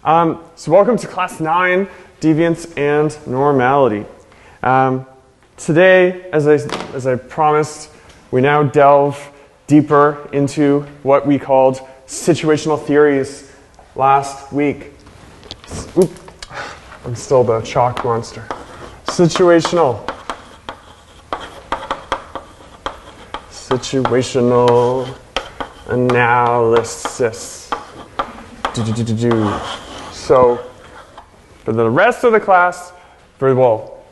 So welcome to Class 9, Deviance and Normality. Today, as I promised, we now delve deeper into what we called situational theories last week. Oop, I'm still the chalk monster. Situational analysis. So, for the rest of the class,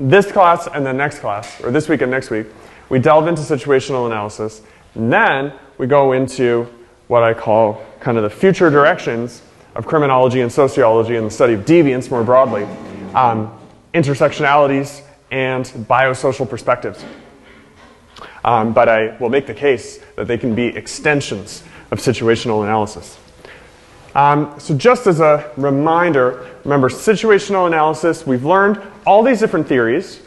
this class and the next class, or this week and next week, we delve into situational analysis, and then we go into what I call kind of the future directions of criminology and sociology and the study of deviance more broadly, intersectionalities, and biosocial perspectives. But I will make the case that they can be extensions of situational analysis. So just as a reminder, remember situational analysis, we've learned all these different theories.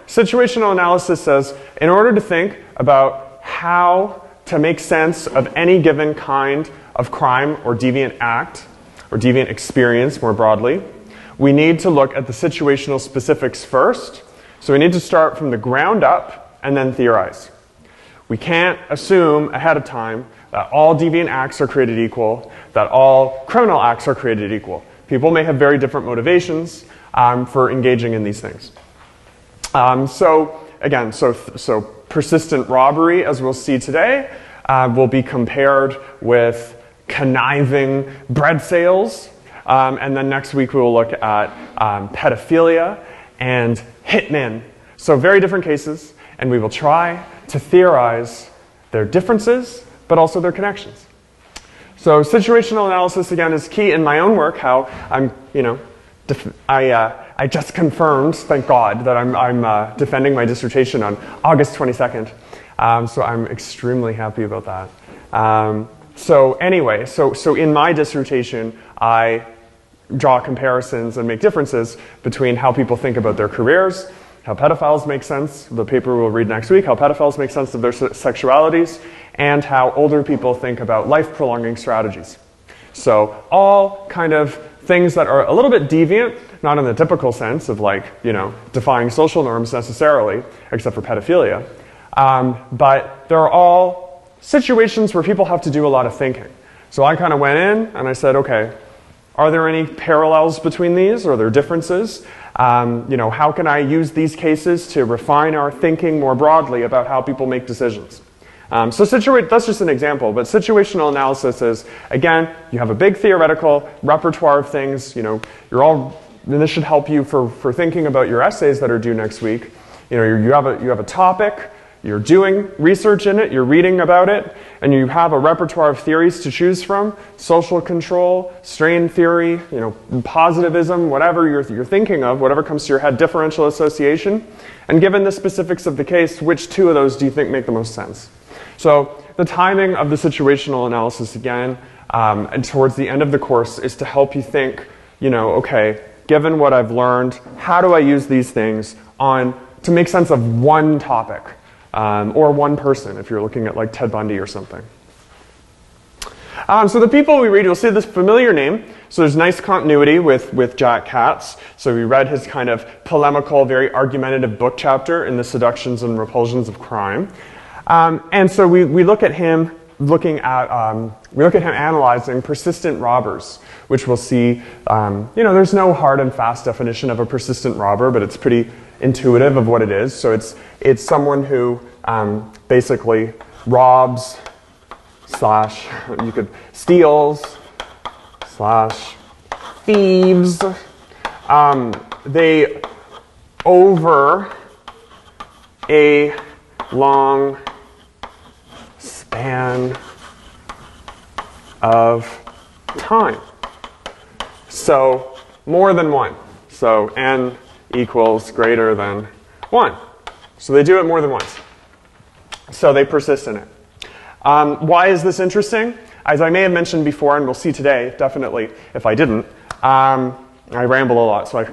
Situational analysis says, in order to think about how to make sense of any given kind of crime or deviant act, or deviant experience more broadly, we need to look at the situational specifics first. So we need to start from the ground up and then theorize. We can't assume ahead of time that all deviant acts are created equal, that all criminal acts are created equal. People may have very different motivations for engaging in these things. So persistent robbery, as we'll see today, will be compared with conniving bread sales. And then next week we will look at pedophilia and hitmen. So very different cases, and we will try to theorize their differences, but also their connections. So situational analysis, again, is key in my own work, how I just confirmed, thank God, that I'm defending my dissertation on August 22nd. So I'm extremely happy about that. So in my dissertation, I draw comparisons and make differences between how people think about their careers, how pedophiles make sense, the paper we'll read next week, how pedophiles make sense of their sexualities, and how older people think about life-prolonging strategies. So all kind of things that are a little bit deviant, not in the typical sense of defying social norms necessarily, except for pedophilia, but they're all situations where people have to do a lot of thinking. So I kind of went in and I said, okay, are there any parallels between these? Are there differences? How can I use these cases to refine our thinking more broadly about how people make decisions? That's just an example, but situational analysis is, again, you have a big theoretical repertoire of things, and this should help you for thinking about your essays that are due next week. You have a topic, you're doing research in it, you're reading about it, and you have a repertoire of theories to choose from: social control, strain theory, positivism, whatever you're thinking of, whatever comes to your head, differential association. And given the specifics of the case, which two of those do you think make the most sense? So the timing of the situational analysis, again, and towards the end of the course, is to help you think, okay, given what I've learned, how do I use these things to make sense of one topic? Or one person, if you're looking at like Ted Bundy or something. So the people we read, you'll see this familiar name. So there's nice continuity with Jack Katz. So we read his kind of polemical, very argumentative book chapter in the Seductions and Repulsions of Crime. And so we look at him analyzing persistent robbers, which we'll see, there's no hard and fast definition of a persistent robber, but it's pretty intuitive of what it is. So it's someone who basically robs steals / thieves. They over a long span of time. So more than one. So n equals greater than 1. So they do it more than once. So they persist in it. Why is this interesting? As I may have mentioned before, and we'll see today, definitely, if I didn't, I ramble a lot, so I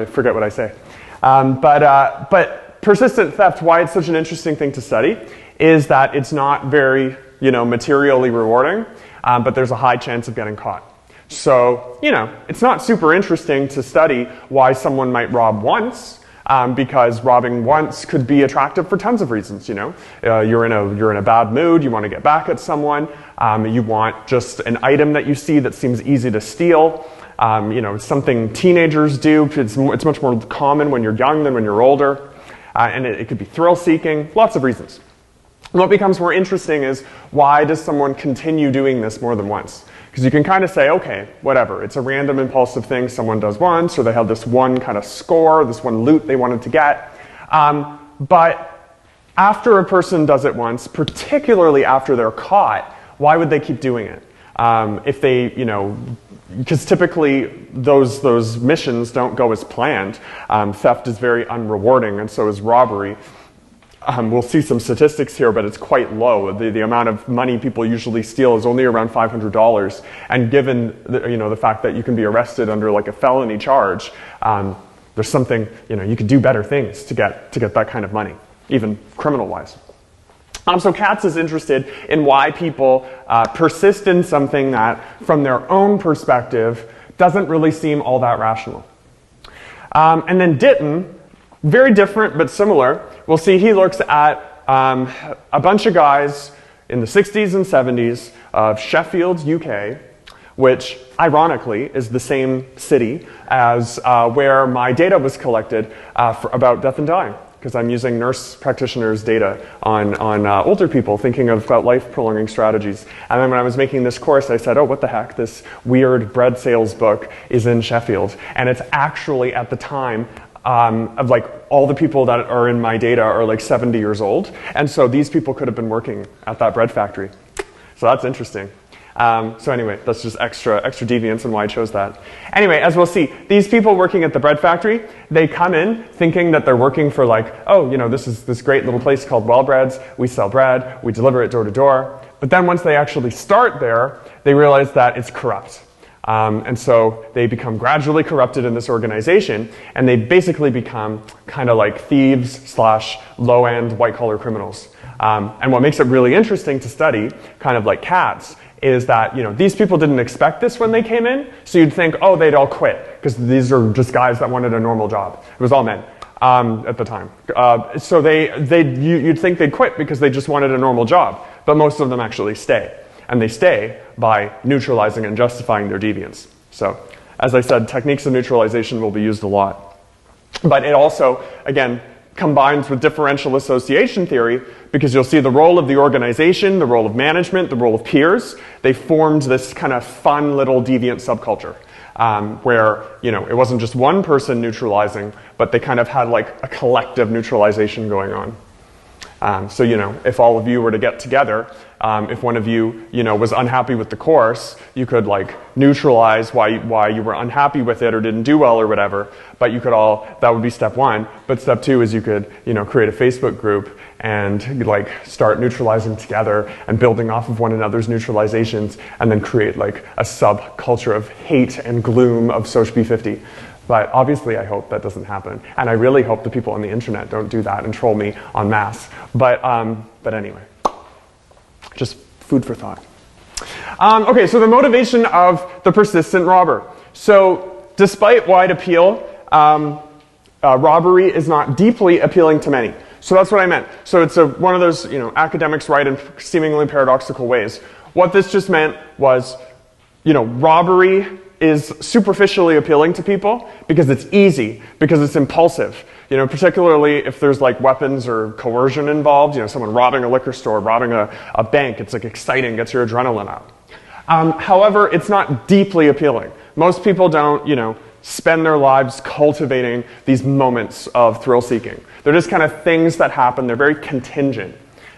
forget what I say. But persistent theft, why it's such an interesting thing to study, is that it's not very materially rewarding, but there's a high chance of getting caught. So, you know, it's not super interesting to study why someone might rob once, because robbing once could be attractive for tons of reasons, you know. You're in a bad mood, you want to get back at someone, you want just an item that you see that seems easy to steal, you know, something teenagers do. It's much more common when you're young than when you're older, and it could be thrill-seeking, lots of reasons. And what becomes more interesting is, why does someone continue doing this more than once? Because you can kind of say, okay, whatever, it's a random impulsive thing someone does once, or they have this one kind of score, this one loot they wanted to get. But after a person does it once, particularly after they're caught, why would they keep doing it? If they, you know, because typically those missions don't go as planned. Theft is very unrewarding, and so is robbery. We'll see some statistics here, but it's quite low. The amount of money people usually steal is only around $500, and given the fact that you can be arrested under like a felony charge, there's something, you know, you could do better things to get that kind of money, even criminal-wise. So Katz is interested in why people persist in something that, from their own perspective, doesn't really seem all that rational. And then Ditton, very different but similar. We'll see he looks at a bunch of guys in the 60s and 70s of Sheffield, UK, which ironically is the same city as where my data was collected about death and dying, because I'm using nurse practitioners' data on older people thinking about life-prolonging strategies. And then when I was making this course, I said, oh, what the heck, this weird bread sales book is in Sheffield. And it's actually at the time of like all the people that are in my data are like 70 years old. And so these people could have been working at that bread factory. So that's interesting. So anyway, that's just extra deviance and why I chose that. Anyway, as we'll see, these people working at the bread factory, they come in thinking that they're working for like, oh, you know, this is this great little place called Wellbreads. We sell bread, we deliver it door to door. But then once they actually start there, they realize that it's corrupt. And so they become gradually corrupted in this organization, and they basically become kind of like thieves / low-end white-collar criminals. And what makes it really interesting to study, kind of like Katz, is that, you know, these people didn't expect this when they came in, so you'd think, oh, they'd all quit, because these are just guys that wanted a normal job. It was all men at the time. So you'd think they'd quit because they just wanted a normal job, but most of them actually stay. And they stay by neutralizing and justifying their deviance. So, as I said, techniques of neutralization will be used a lot. But it also, again, combines with differential association theory, because you'll see the role of the organization, the role of management, the role of peers. They formed this kind of fun little deviant subculture, where, you know, it wasn't just one person neutralizing, but they kind of had like a collective neutralization going on. So, you know, if all of you were to get together, if one of you, you know, was unhappy with the course, you could like neutralize why you were unhappy with it or didn't do well or whatever. But you could all, that would be step one. But step two is you could, you know, create a Facebook group and like start neutralizing together and building off of one another's neutralizations, and then create like a subculture of hate and gloom of SOCB50. But obviously I hope that doesn't happen. And I really hope the people on the internet don't do that and troll me en masse. But anyway, just food for thought. Okay, so the motivation of the persistent robber. So despite wide appeal, robbery is not deeply appealing to many. So that's what I meant. So it's one of those, you know, academics write in seemingly paradoxical ways. What this just meant was, you know, robbery is superficially appealing to people because it's easy, because it's impulsive. You know, particularly if there's like weapons or coercion involved, you know, someone robbing a liquor store, robbing a bank, it's like exciting, gets your adrenaline up. However, it's not deeply appealing. Most people don't, you know, spend their lives cultivating these moments of thrill-seeking. They're just kind of things that happen. They're very contingent.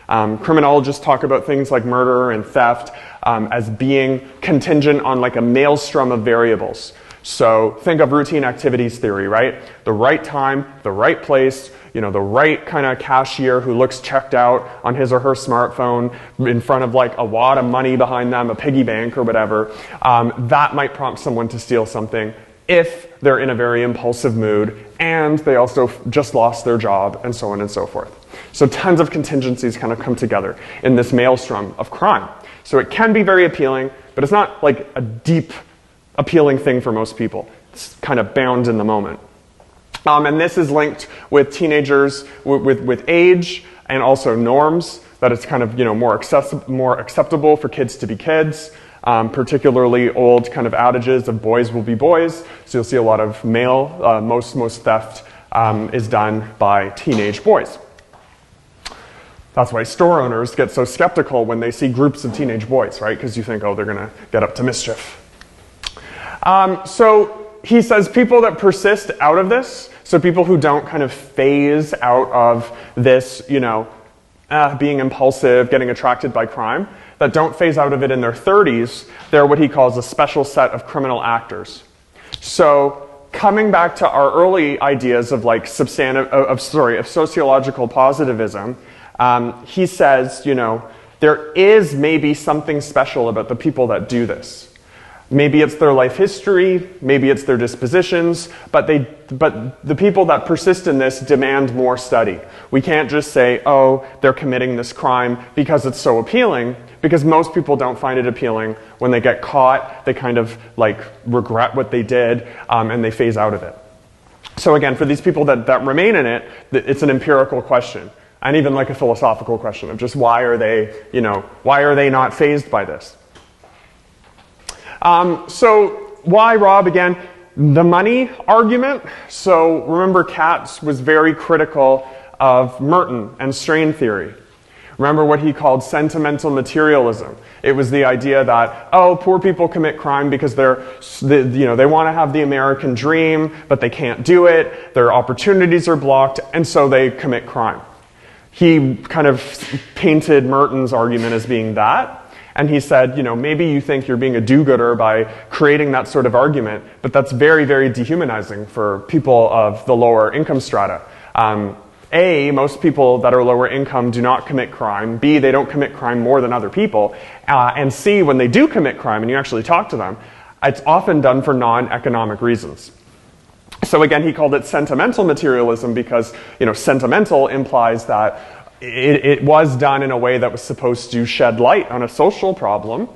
Criminologists talk about things like murder and theft as being contingent on like a maelstrom of variables. So think of routine activities theory, right? The right time, the right place, you know, the right kind of cashier who looks checked out on his or her smartphone in front of like a wad of money behind them, a piggy bank or whatever. That might prompt someone to steal something if they're in a very impulsive mood and they also just lost their job, and so on and so forth. So tons of contingencies kind of come together in this maelstrom of crime. So it can be very appealing, but it's not like a deep appealing thing for most people. It's kind of bound in the moment. And this is linked with teenagers, with age, and also norms, that it's kind of more acceptable for kids to be kids, particularly old kind of adages of boys will be boys. So you'll see a lot of male, most theft is done by teenage boys. That's why store owners get so skeptical when they see groups of teenage boys, right? Because you think, oh, they're going to get up to mischief. So he says people that persist out of this, so people who don't kind of phase out of this, being impulsive, getting attracted by crime, that don't phase out of it in their 30s, they're what he calls a special set of criminal actors. So coming back to our early ideas of like of sociological positivism, he says, there is maybe something special about the people that do this. Maybe it's their life history, maybe it's their dispositions, but the people that persist in this demand more study. We can't just say, oh, they're committing this crime because it's so appealing, because most people don't find it appealing. When they get caught, they kind of like regret what they did, and they phase out of it. So again, for these people that remain in it, it's an empirical question, and even like a philosophical question of just why are they not fazed by this? So why Rob again? The money argument. So remember, Katz was very critical of Merton and strain theory. Remember what he called sentimental materialism. It was the idea that, oh, poor people commit crime because they want to have the American dream, but they can't do it. Their opportunities are blocked, and so they commit crime. He kind of painted Merton's argument as being that. And he said, maybe you think you're being a do-gooder by creating that sort of argument, but that's very, very dehumanizing for people of the lower income strata. A, most people that are lower income do not commit crime. B, they don't commit crime more than other people. And C, when they do commit crime and you actually talk to them, it's often done for non-economic reasons. So again, he called it sentimental materialism because, sentimental implies that it was done in a way that was supposed to shed light on a social problem,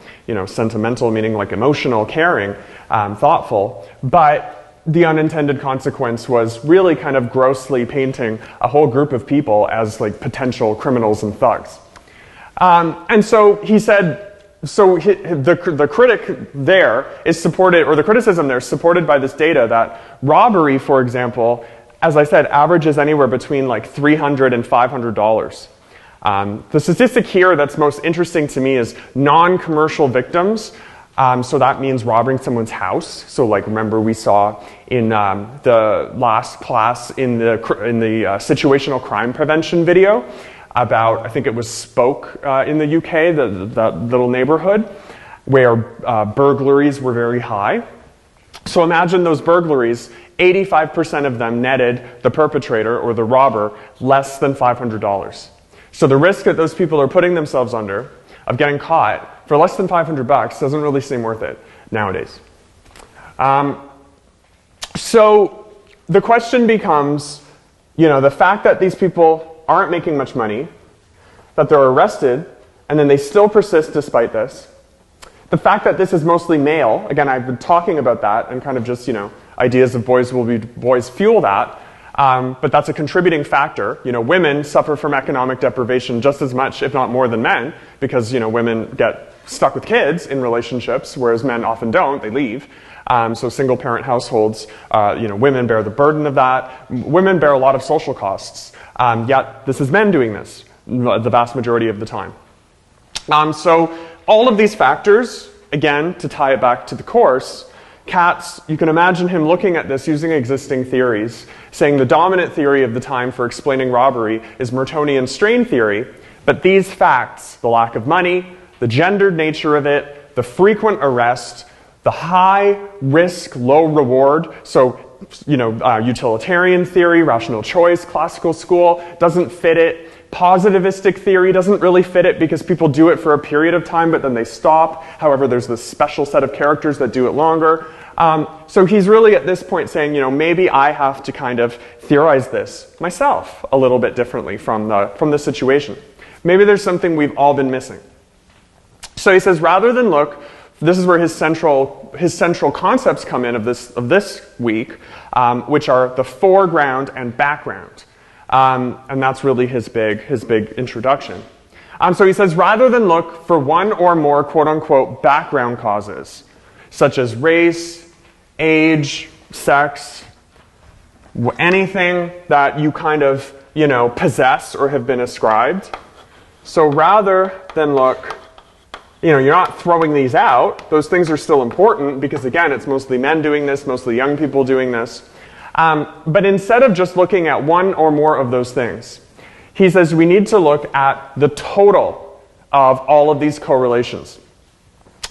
sentimental meaning like emotional, caring, thoughtful, but the unintended consequence was really kind of grossly painting a whole group of people as like potential criminals and thugs. And so he said, the critic there is supported, or the criticism there is supported by this data that robbery, for example, as I said, averages anywhere between like $300 and $500. The statistic here that's most interesting to me is non-commercial victims. So that means robbing someone's house. So like remember we saw in the last class in the situational crime prevention video about, I think it was Spoke in the UK, that little neighborhood where burglaries were very high. So imagine those burglaries, 85% of them netted the perpetrator or the robber less than $500. So the risk that those people are putting themselves under of getting caught for less than $500 doesn't really seem worth it nowadays. So the question becomes, the fact that these people aren't making much money, that they're arrested, and then they still persist despite this. The fact that this is mostly male, again, I've been talking about that and kind of just, ideas of boys will be boys fuel that, but that's a contributing factor. Women suffer from economic deprivation just as much, if not more than men, because, women get stuck with kids in relationships, whereas men often don't, they leave. So single parent households, women bear the burden of that. Women bear a lot of social costs, yet this is men doing this the vast majority of the time. So all of these factors, again, to tie it back to the course, Katz, you can imagine him looking at this using existing theories, saying the dominant theory of the time for explaining robbery is Mertonian strain theory, but these facts, the lack of money, the gendered nature of it, the frequent arrest, the high risk, low reward, so utilitarian theory, rational choice, classical school, doesn't fit it. Positivistic theory doesn't really fit it because people do it for a period of time, but then they stop. However, there's this special set of characters that do it longer. So he's really at this point saying, maybe I have to kind of theorize this myself a little bit differently from the situation. Maybe there's something we've all been missing. So he says, rather than look this is where his central concepts come in of this week, which are the foreground and background. And that's really his big introduction. So he says, rather than look for one or more quote-unquote background causes, such as race, age, sex, anything that you kind of, possess or have been ascribed. So rather than look, you're not throwing these out. Those things are still important because, again, it's mostly men doing this, mostly young people doing this. But instead of just looking at one or more of those things, he says we need to look at the total of all of these correlations.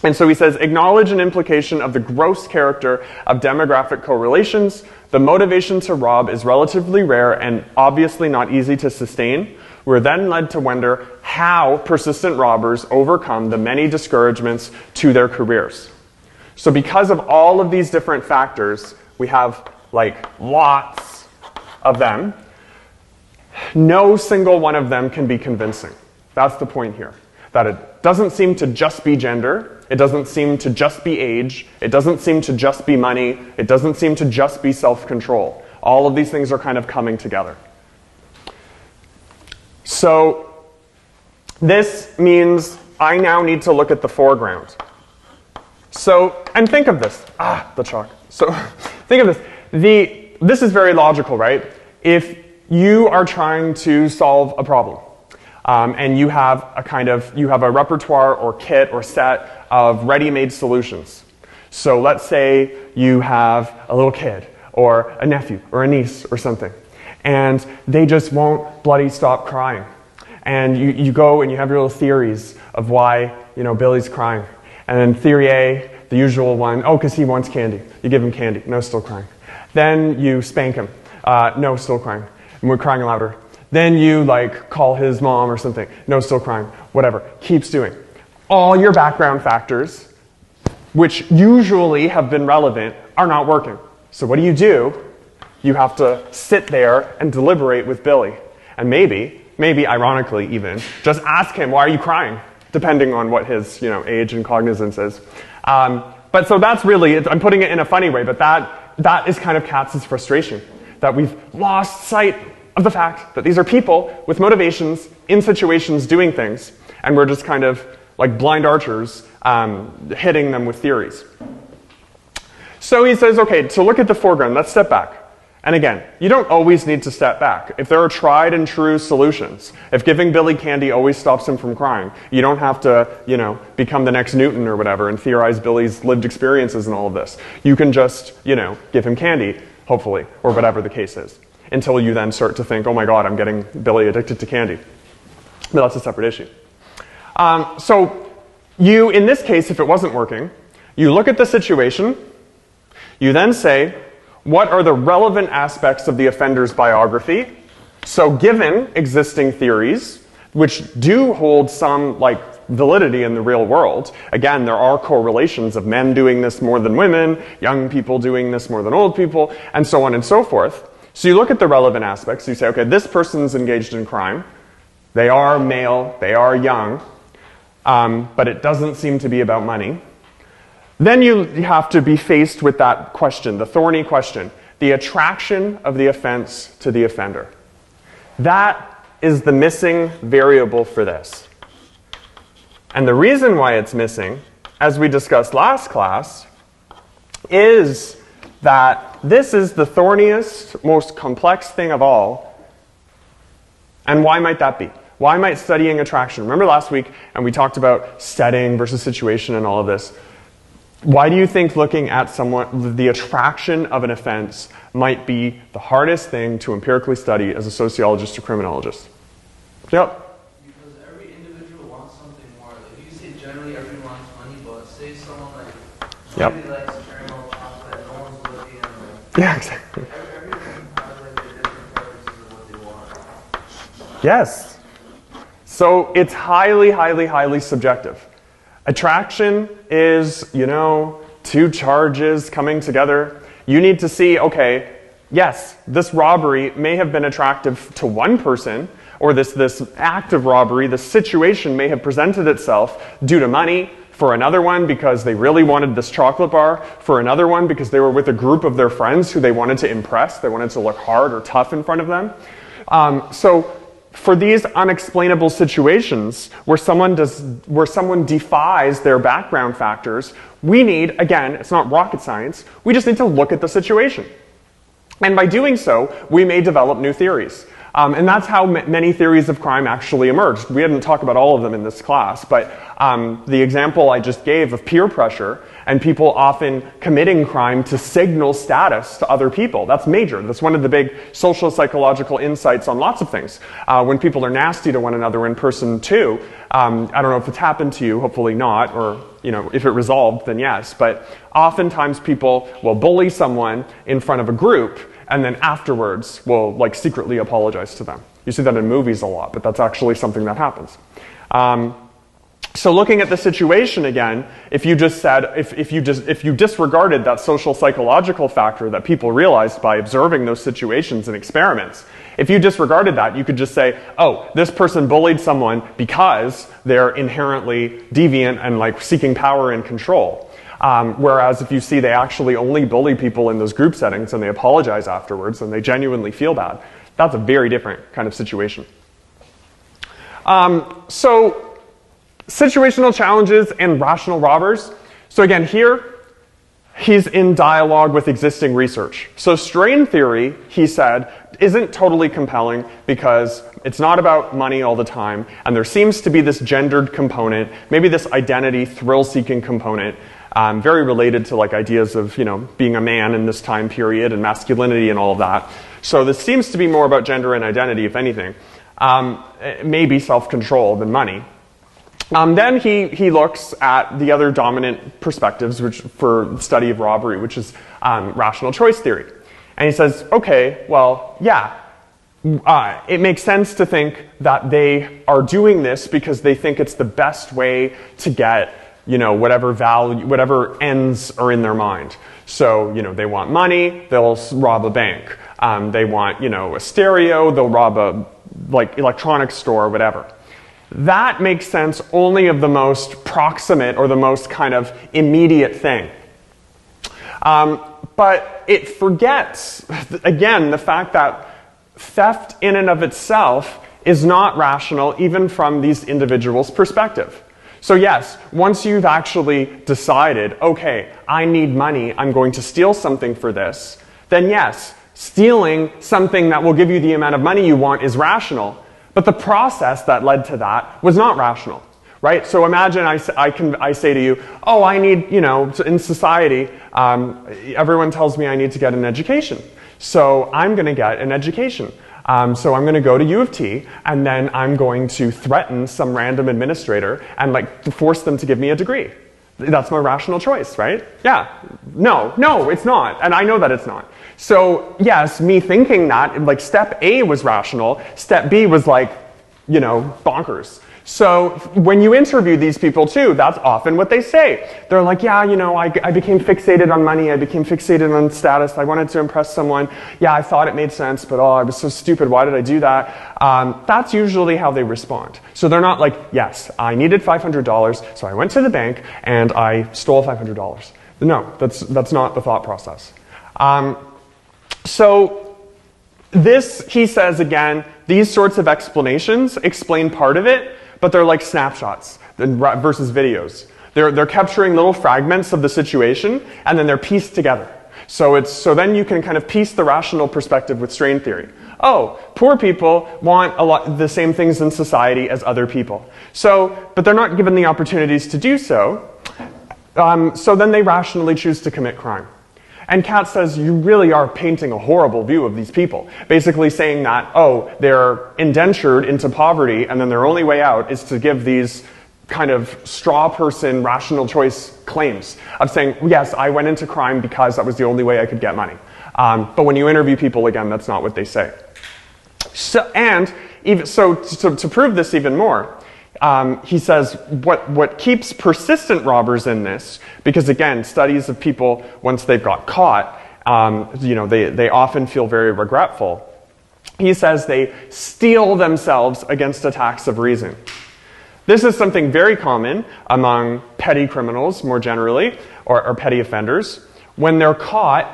And so he says, acknowledge an implication of the gross character of demographic correlations. The motivation to rob is relatively rare and obviously not easy to sustain. We're then led to wonder how persistent robbers overcome the many discouragements to their careers. So because of all of these different factors, we have lots of them. No single one of them can be convincing. That's the point here. That it doesn't seem to just be gender. It doesn't seem to just be age. It doesn't seem to just be money. It doesn't seem to just be self-control. All of these things are kind of coming together. So this means I now need to look at the foreground. So, and think of this. The chalk. So think of this. This is very logical, right? If you are trying to solve a problem, and you have a repertoire or kit or set of ready-made solutions. So let's say you have a little kid or a nephew or a niece or something, and they just won't bloody stop crying. And you go and you have your little theories of why, Billy's crying. And then theory A, the usual one, because he wants candy. You give him candy. No, still crying. Then you spank him. No, still crying. And we're crying louder. Then you call his mom or something. No, still crying. Whatever. Keeps doing. All your background factors, which usually have been relevant, are not working. So what do? You have to sit there and deliberate with Billy. And maybe ironically even, just ask him, why are you crying? Depending on what his age and cognizance is. But so that's really, I'm putting it in a funny way, but that is kind of Katz's frustration. That we've lost sight of the fact that these are people with motivations in situations doing things, and we're just kind of like blind archers hitting them with theories. So he says, okay, to look at the foreground, let's step back. And again, you don't always need to step back. If there are tried and true solutions, if giving Billy candy always stops him from crying, you don't have to, become the next Newton or whatever and theorize Billy's lived experiences and all of this. You can just, give him candy, hopefully, or whatever the case is, until you then start to think, oh my God, I'm getting Billy addicted to candy. But that's a separate issue. So you, in this case, if it wasn't working, you look at the situation, you then say, what are the relevant aspects of the offender's biography? So given existing theories, which do hold some validity in the real world, again, there are correlations of men doing this more than women, young people doing this more than old people, and so on and so forth. So you look at the relevant aspects, you say, okay, this person's engaged in crime, they are male, they are young, but it doesn't seem to be about money. Then you have to be faced with that question, the thorny question, the attraction of the offense to the offender. That is the missing variable for this. And the reason why it's missing, as we discussed last class, is that this is the thorniest, most complex thing of all. And why might that be? Why might studying attraction? Remember last week, and we talked about setting versus situation and all of this. Why do you think looking at the attraction of an offense might be the hardest thing to empirically study as a sociologist or criminologist? Yep. Because every individual wants something more. If you say generally everyone wants money, but say someone really likes caramel chocolate, no one's looking at them. Yeah, exactly. Everyone has the different preferences of what they want. Yes. So it's highly, highly, highly subjective. Attraction is, two charges coming together. You need to see, okay, yes, this robbery may have been attractive to one person, or this act of robbery, this situation may have presented itself due to money, for another one because they really wanted this chocolate bar, for another one because they were with a group of their friends who they wanted to impress, they wanted to look hard or tough in front of them. So for these unexplainable situations where someone defies their background factors, we need, again, it's not rocket science, we just need to look at the situation. And by doing so, we may develop new theories. And that's how many theories of crime actually emerged. We didn't talk about all of them in this class, but the example I just gave of peer pressure and people often committing crime to signal status to other people, that's major. That's one of the big social psychological insights on lots of things. When people are nasty to one another in person too, I don't know if it's happened to you, hopefully not, or if it resolved, then yes, but oftentimes people will bully someone in front of a group and then afterwards will secretly apologize to them. You see that in movies a lot, but that's actually something that happens. So looking at the situation again, if you disregarded that social psychological factor that people realized by observing those situations and experiments, if you disregarded that, you could just say, oh, this person bullied someone because they're inherently deviant and seeking power and control. Whereas if you see they actually only bully people in those group settings and they apologize afterwards and they genuinely feel bad, that's a very different kind of situation. So situational challenges and rational robbers. So again, here, he's in dialogue with existing research. So strain theory, he said, isn't totally compelling because it's not about money all the time, and there seems to be this gendered component, maybe this identity, thrill-seeking component, very related to ideas of being a man in this time period and masculinity and all of that. So this seems to be more about gender and identity, if anything. Maybe self-control than money. Then he looks at the other dominant perspectives for the study of robbery, which is rational choice theory. And he says, okay, well, yeah, it makes sense to think that they are doing this because they think it's the best way to get whatever value, whatever ends are in their mind. So, they want money, they'll rob a bank. They want, a stereo, they'll rob a, electronics store or whatever. That makes sense only of the most proximate or the most kind of immediate thing. But it forgets, again, the fact that theft in and of itself is not rational even from these individuals' perspective. So yes, once you've actually decided, okay, I need money, I'm going to steal something for this, then yes, stealing something that will give you the amount of money you want is rational, but the process that led to that was not rational, right? So imagine I say to you, oh, I need, in society, everyone tells me I need to get an education. So I'm going to get an education. So I'm going to go to U of T, and then I'm going to threaten some random administrator and force them to give me a degree. That's my rational choice, right? Yeah. No, it's not. And I know that it's not. So yes, me thinking that, step A was rational, step B was bonkers. So when you interview these people too, that's often what they say. They're like, yeah, I became fixated on money, I became fixated on status, I wanted to impress someone, yeah, I thought it made sense, but I was so stupid, why did I do that? That's usually how they respond. So they're not like, yes, I needed $500, so I went to the bank and I stole $500. No, that's not the thought process. So this, he says again, these sorts of explanations explain part of it, but they're like snapshots versus videos. They're capturing little fragments of the situation, and then they're pieced together. So then you can kind of piece the rational perspective with strain theory. Oh, poor people want the same things in society as other people. But they're not given the opportunities to do so. So then they rationally choose to commit crime. And Katz says, you really are painting a horrible view of these people. Basically saying that, oh, they're indentured into poverty, and then their only way out is to give these kind of straw person rational choice claims of saying, yes, I went into crime because that was the only way I could get money. But when you interview people, again, that's not what they say. So to prove this even more, he says what keeps persistent robbers in this, because again, studies of people, once they've got caught, they often feel very regretful. He says they steel themselves against attacks of reason. This is something very common among petty criminals more generally, or petty offenders, when they're caught,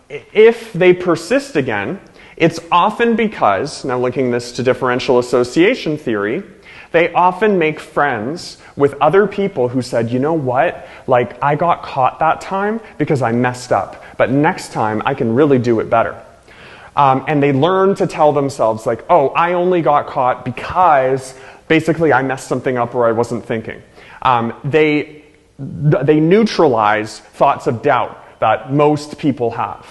if they persist again, it's often because, now linking this to differential association theory, they often make friends with other people who said, you know what, like I got caught that time because I messed up, but next time I can really do it better. And they learn to tell themselves like, oh, I only got caught because basically I messed something up or I wasn't thinking. They neutralize thoughts of doubt that most people have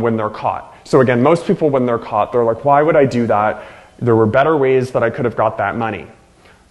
when they're caught. So again, most people when they're caught, they're like, why would I do that? There were better ways that I could have got that money.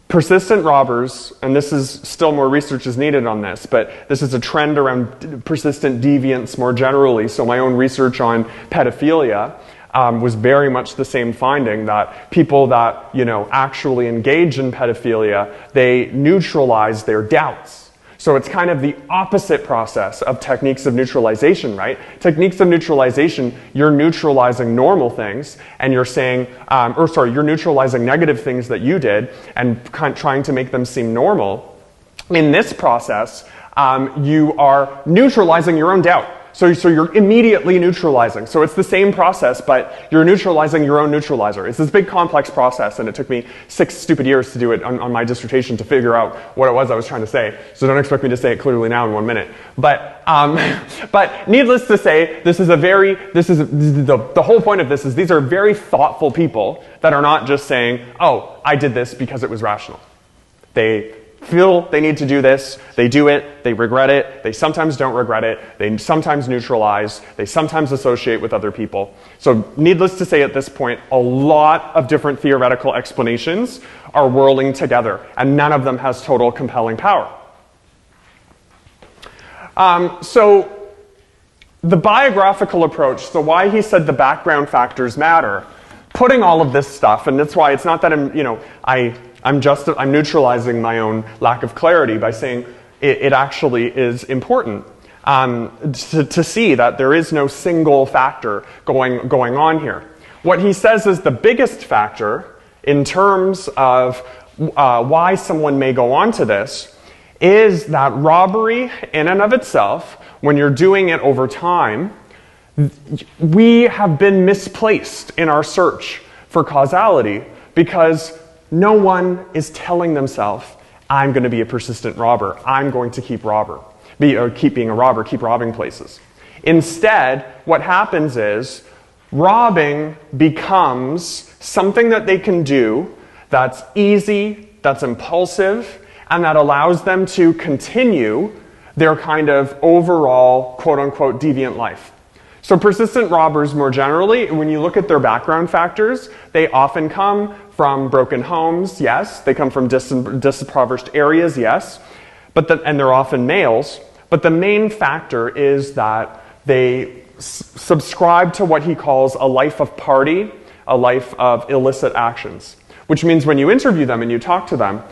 Persistent robbers, and this is still more research is needed on this, but this is a trend around persistent deviance more generally. So my own research on pedophilia was very much the same finding, that people that, actually engage in pedophilia, they neutralize their doubts. So it's kind of the opposite process of techniques of neutralization, right? Techniques of neutralization, you're neutralizing normal things, and you're saying, you're neutralizing negative things that you did and trying to make them seem normal. In this process, you are neutralizing your own doubt. So you're immediately neutralizing. So it's the same process, but you're neutralizing your own neutralizer. It's this big complex process, and it took me 6 stupid years to do it on my dissertation to figure out what it was I was trying to say. So don't expect me to say it clearly now in 1 minute. But needless to say, the whole point of this is these are very thoughtful people that are not just saying, oh, I did this because it was rational. They feel they need to do this, they do it, they regret it, they sometimes don't regret it, they sometimes neutralize, they sometimes associate with other people. So needless to say at this point, a lot of different theoretical explanations are whirling together, and none of them has total compelling power. So the biographical approach, so why he said the background factors matter, putting all of this stuff, and that's why it's not that I'm neutralizing my own lack of clarity by saying it actually is important to see that there is no single factor going on here. What he says is the biggest factor in terms of why someone may go on to this is that robbery in and of itself, when you're doing it over time, we have been misplaced in our search for causality because no one is telling themselves, I'm going to be a persistent robber. I'm going to keep being a robber, keep robbing places. Instead, what happens is robbing becomes something that they can do that's easy, that's impulsive, and that allows them to continue their kind of overall, quote-unquote, deviant life. So persistent robbers more generally, when you look at their background factors, they often come from broken homes, yes. They come from disimpoverished areas, yes. And they're often males. But the main factor is that they subscribe to what he calls a life of party, a life of illicit actions. Which means when you interview them and you talk to them,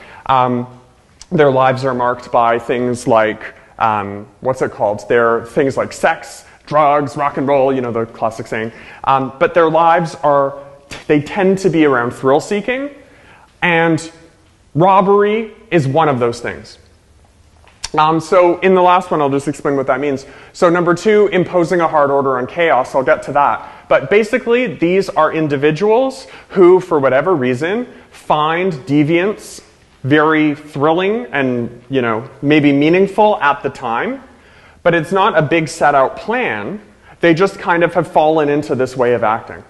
their lives are marked by things like, They're things like sex, drugs, rock and roll, the classic saying. But their lives they tend to be around thrill-seeking, and robbery is one of those things. So in the last one, I'll just explain what that means. So number 2, imposing a hard order on chaos. I'll get to that. But basically, these are individuals who, for whatever reason, find deviance very thrilling and, maybe meaningful at the time. But it's not a big set-out plan. They just kind of have fallen into this way of acting.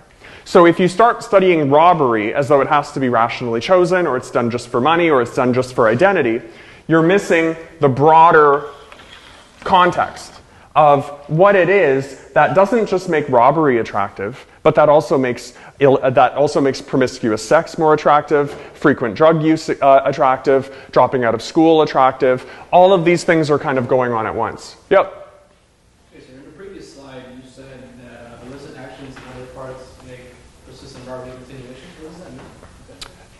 So if you start studying robbery as though it has to be rationally chosen, or it's done just for money, or it's done just for identity, you're missing the broader context of what it is that doesn't just make robbery attractive, but that also makes promiscuous sex more attractive, frequent drug use attractive, dropping out of school attractive. All of these things are kind of going on at once. Yep. Okay, so in the previous slide, you said that illicit actions and other parts make persistent robbery a continuation. What does that mean?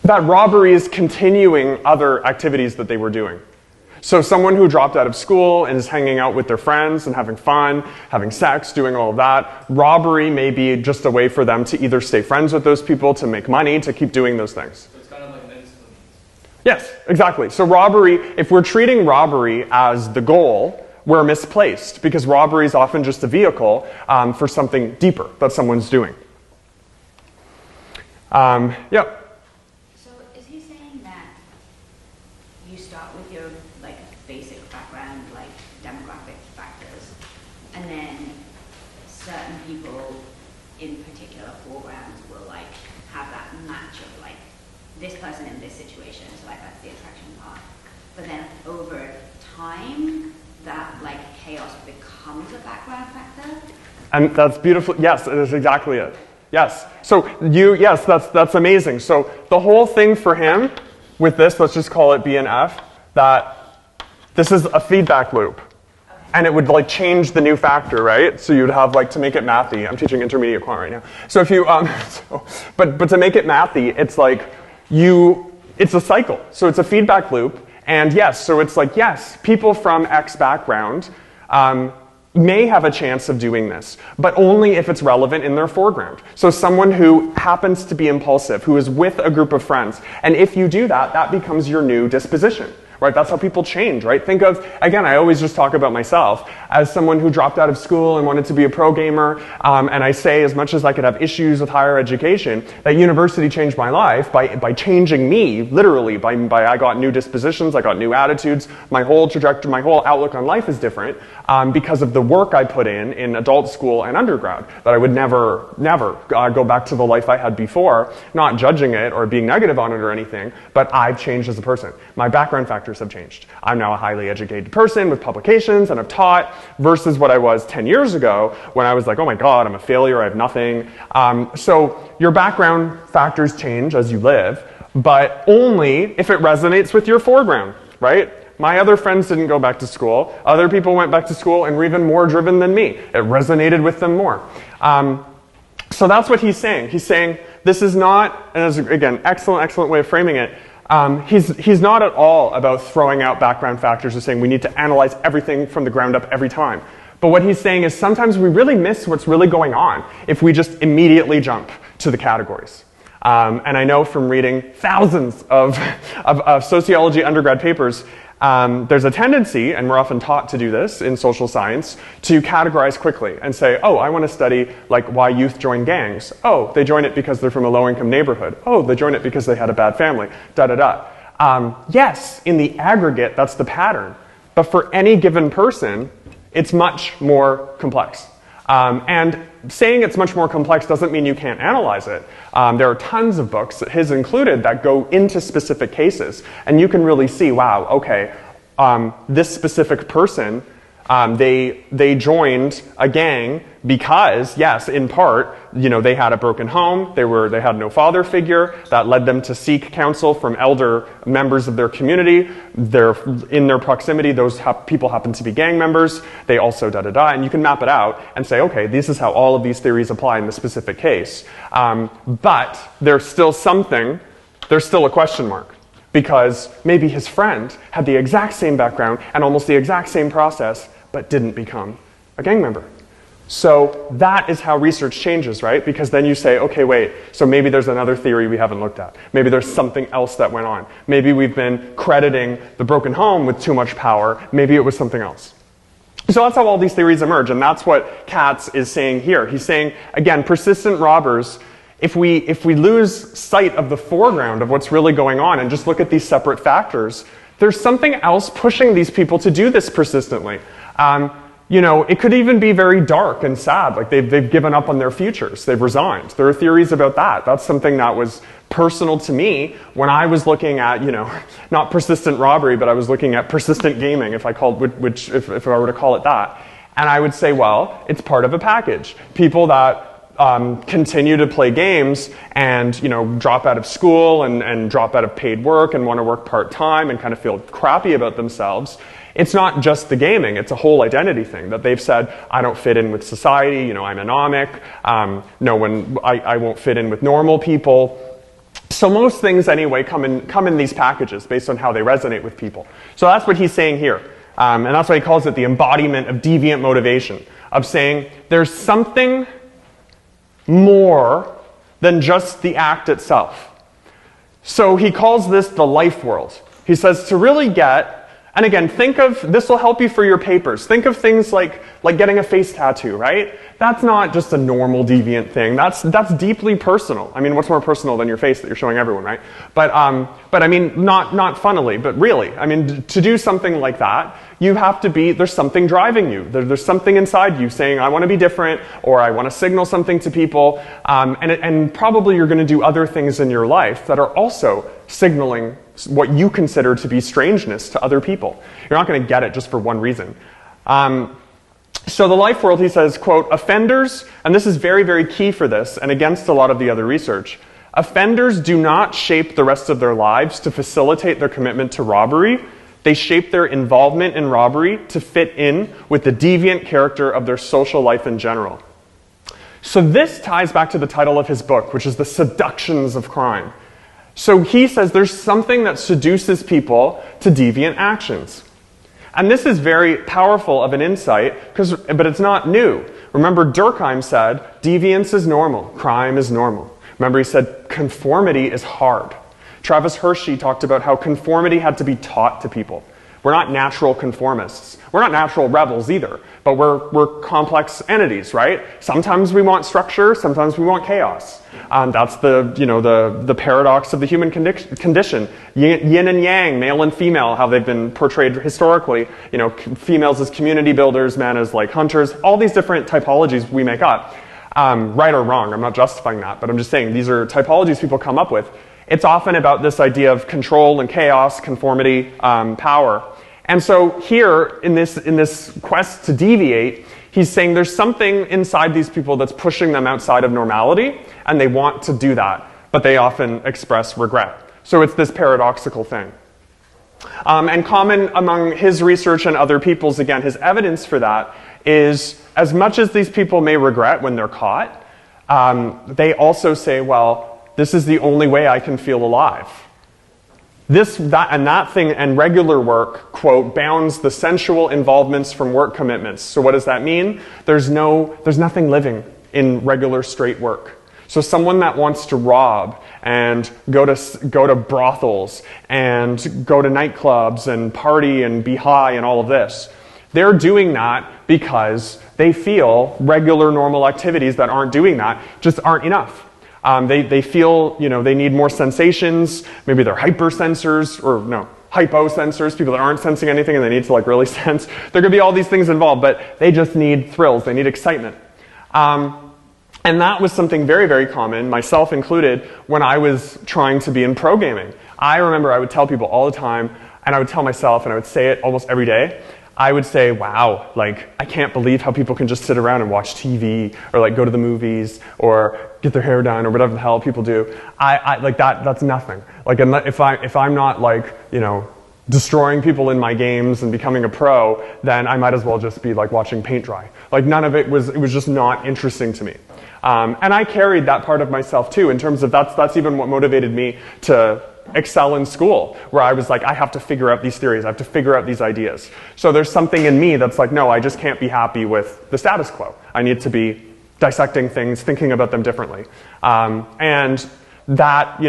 That robbery is continuing other activities that they were doing. So someone who dropped out of school and is hanging out with their friends and having fun, having sex, doing all of that, robbery may be just a way for them to either stay friends with those people, to make money, to keep doing those things. So it's kind of like medicinal. Yes, exactly. So robbery, if we're treating robbery as the goal, we're misplaced, because robbery is often just a vehicle for something deeper that someone's doing. Yeah. So is he saying that you start with your like basic background, like demographic factors, and then certain people in particular foregrounds will like have that match of like this person in this situation, so like that's the attraction part. But then over time, that like chaos becomes a background factor? And that's beautiful. Yes, it is exactly it. Yes. So yes, that's amazing. So the whole thing for him with this, let's just call it B and F, that this is a feedback loop. And it would like change the new factor, right? So you'd have like, to make it mathy, I'm teaching intermediate quant right now. So if you, but to make it mathy, it's like it's a cycle. So it's a feedback loop. And yes, so it's like, yes, people from X background may have a chance of doing this, but only if it's relevant in their foreground. So someone who happens to be impulsive, who is with a group of friends, and if you do that, that becomes your new disposition. Right? That's how people change, right? Think of, again, I always just talk about myself as someone who dropped out of school and wanted to be a pro gamer, and I say as much as I could have issues with higher education, that university changed my life by changing me, literally, by I got new dispositions, I got new attitudes, my whole trajectory, my whole outlook on life is different because of the work I put in adult school and undergrad, that I would never go back to the life I had before, not judging it or being negative on it or anything, but I've changed as a person. My background factors have changed. I'm now a highly educated person with publications and I've taught versus what I was 10 years ago when I was like, oh my God, I'm a failure, I have nothing. So your background factors change as you live, but only if it resonates with your foreground, right? My other friends didn't go back to school. Other people went back to school and were even more driven than me. It resonated with them more. So that's what he's saying. He's saying this is not, and this is, again, excellent way of framing it. He's not at all about throwing out background factors or saying we need to analyze everything from the ground up every time. But what he's saying is sometimes we really miss what's really going on if we just immediately jump to the categories. And I know from reading thousands of sociology undergrad papers, there's a tendency, and we're often taught to do this in social science, to categorize quickly and say, oh, I want to study like why youth join gangs. Oh, they join it because they're from a low-income neighborhood. Oh, they join it because they had a bad family, da-da-da. Yes, in the aggregate, that's the pattern. But for any given person, it's much more complex. And saying it's much more complex doesn't mean you can't analyze it. There are tons of books, his included, that go into specific cases. And you can really see, wow, okay, this specific person, they joined a gang because, yes, in part, they had a broken home, they had no father figure, that led them to seek counsel from elder members of their community. In their proximity, those people happen to be gang members. They also da-da-da, and you can map it out and say, okay, this is how all of these theories apply in the specific case. But there's still a question mark. Because maybe his friend had the exact same background and almost the exact same process, but didn't become a gang member. So that is how research changes, right? Because then you say, okay, wait, so maybe there's another theory we haven't looked at. Maybe there's something else that went on. Maybe we've been crediting the broken home with too much power. Maybe it was something else. So that's how all these theories emerge, and that's what Katz is saying here. He's saying, again, persistent robbers, if we lose sight of the foreground of what's really going on and just look at these separate factors, there's something else pushing these people to do this persistently. It could even be very dark and sad, like they've given up on their futures, they've resigned. There are theories about that. That's something that was personal to me when I was looking at, not persistent robbery, but I was looking at persistent gaming, if I were to call it that. And I would say, well, it's part of a package. People that continue to play games and drop out of school and drop out of paid work and want to work part-time and kind of feel crappy about themselves. It's not just the gaming, it's a whole identity thing that they've said, I don't fit in with society, I'm anomic, I won't fit in with normal people. So most things anyway come in these packages based on how they resonate with people. So that's what he's saying here. And that's why he calls it the embodiment of deviant motivation, of saying there's something more than just the act itself. So he calls this the life world. He says to really get, and again, think of, this will help you for your papers. Think of things like getting a face tattoo, right? That's not just a normal deviant thing. That's deeply personal. I mean, what's more personal than your face that you're showing everyone, right? But I mean, not funnily, but really. I mean, to do something like that, you have to be, there's something driving you. There's something inside you saying, I want to be different, or I want to signal something to people. And probably you're going to do other things in your life that are also signaling what you consider to be strangeness to other people. You're not going to get it just for one reason. So the life world, he says, quote, offenders, and this is very, very key for this, and against a lot of the other research, offenders do not shape the rest of their lives to facilitate their commitment to robbery. They shape their involvement in robbery to fit in with the deviant character of their social life in general. So this ties back to the title of his book, which is The Seductions of Crime. So he says there's something that seduces people to deviant actions. And this is very powerful of an insight, but it's not new. Remember, Durkheim said, deviance is normal, crime is normal. Remember, he said, conformity is hard. Travis Hershey talked about how conformity had to be taught to people. We're not natural conformists. We're not natural rebels either, but we're complex entities, right? Sometimes we want structure, sometimes we want chaos. That's the paradox of the human condition. Yin and yang, male and female, how they've been portrayed historically. Females as community builders, men as like hunters. All these different typologies we make up, right or wrong. I'm not justifying that, but I'm just saying these are typologies people come up with. It's often about this idea of control and chaos, conformity, power. And so here, in this quest to deviate, he's saying there's something inside these people that's pushing them outside of normality, and they want to do that, but they often express regret. So it's this paradoxical thing. And common among his research and other people's, again, his evidence for that is, as much as these people may regret when they're caught, they also say, well, this is the only way I can feel alive. This, that, and that thing and regular work, quote, bounds the sensual involvements from work commitments. So what does that mean? There's nothing living in regular straight work. So someone that wants to rob and go to brothels and go to nightclubs and party and be high and all of this, they're doing that because they feel regular normal activities that aren't doing that just aren't enough. They feel, they need more sensations. Maybe they're hypersensors, hyposensors, people that aren't sensing anything and they need to really sense. There could be all these things involved, but they just need thrills. They need excitement. And that was something very, very common, myself included, when I was trying to be in pro gaming. I remember I would tell people all the time, and I would tell myself, and I would say it almost every day, I would say, wow, I can't believe how people can just sit around and watch TV, or go to the movies, or get their hair done, or whatever the hell people do. That's nothing. If I'm not destroying people in my games and becoming a pro, then I might as well just be watching paint dry. None of it was just not interesting to me. And I carried that part of myself too, in terms of that's even what motivated me to excel in school, where I was I have to figure out these theories, I have to figure out these ideas. So there's something in me that's no, I just can't be happy with the status quo. I need to be dissecting things, thinking about them differently. And that,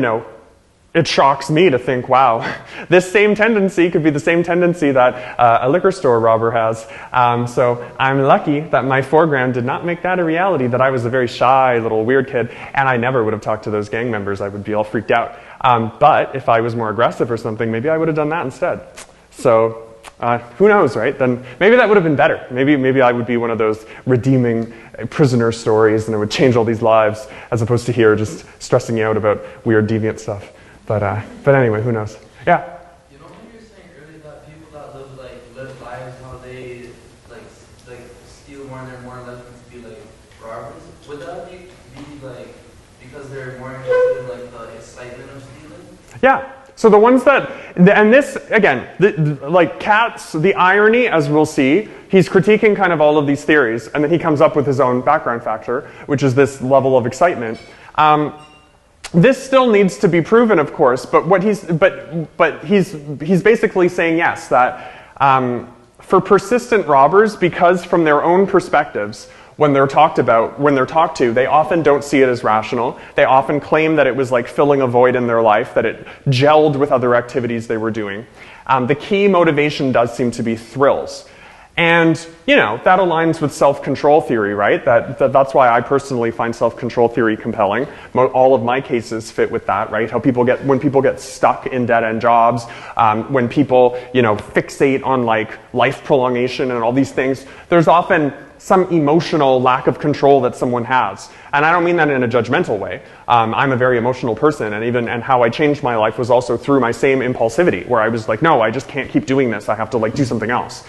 it shocks me to think, wow, this same tendency could be the same tendency that a liquor store robber has. So I'm lucky that my foreground did not make that a reality, that I was a very shy little weird kid, and I never would have talked to those gang members. I would be all freaked out. But if I was more aggressive or something, maybe I would have done that instead. So who knows, right? Then maybe that would have been better. Maybe I would be one of those redeeming prisoner stories, and it would change all these lives, as opposed to here just stressing you out about weird deviant stuff. But anyway, who knows? Yeah. When you were saying earlier that people that live lives how they steal more and they're more likely to be robbers, would that be because they're more interested in the excitement of stealing? Yeah. So the ones that, and this again, Katz, the irony, as we'll see, he's critiquing kind of all of these theories, and then he comes up with his own background factor, which is this level of excitement. This still needs to be proven, of course, but he's basically saying yes, that for persistent robbers, because from their own perspectives, when they're talked to, they often don't see it as rational. They often claim that it was like filling a void in their life, that it gelled with other activities they were doing. The key motivation does seem to be thrills. And, that aligns with self-control theory, right? That's why I personally find self-control theory compelling. All of my cases fit with that, right? When people get stuck in dead-end jobs, when people, fixate on like life prolongation and all these things, there's often some emotional lack of control that someone has. And I don't mean that in a judgmental way. I'm a very emotional person, and how I changed my life was also through my same impulsivity, where I was like, no, I just can't keep doing this. I have to do something else.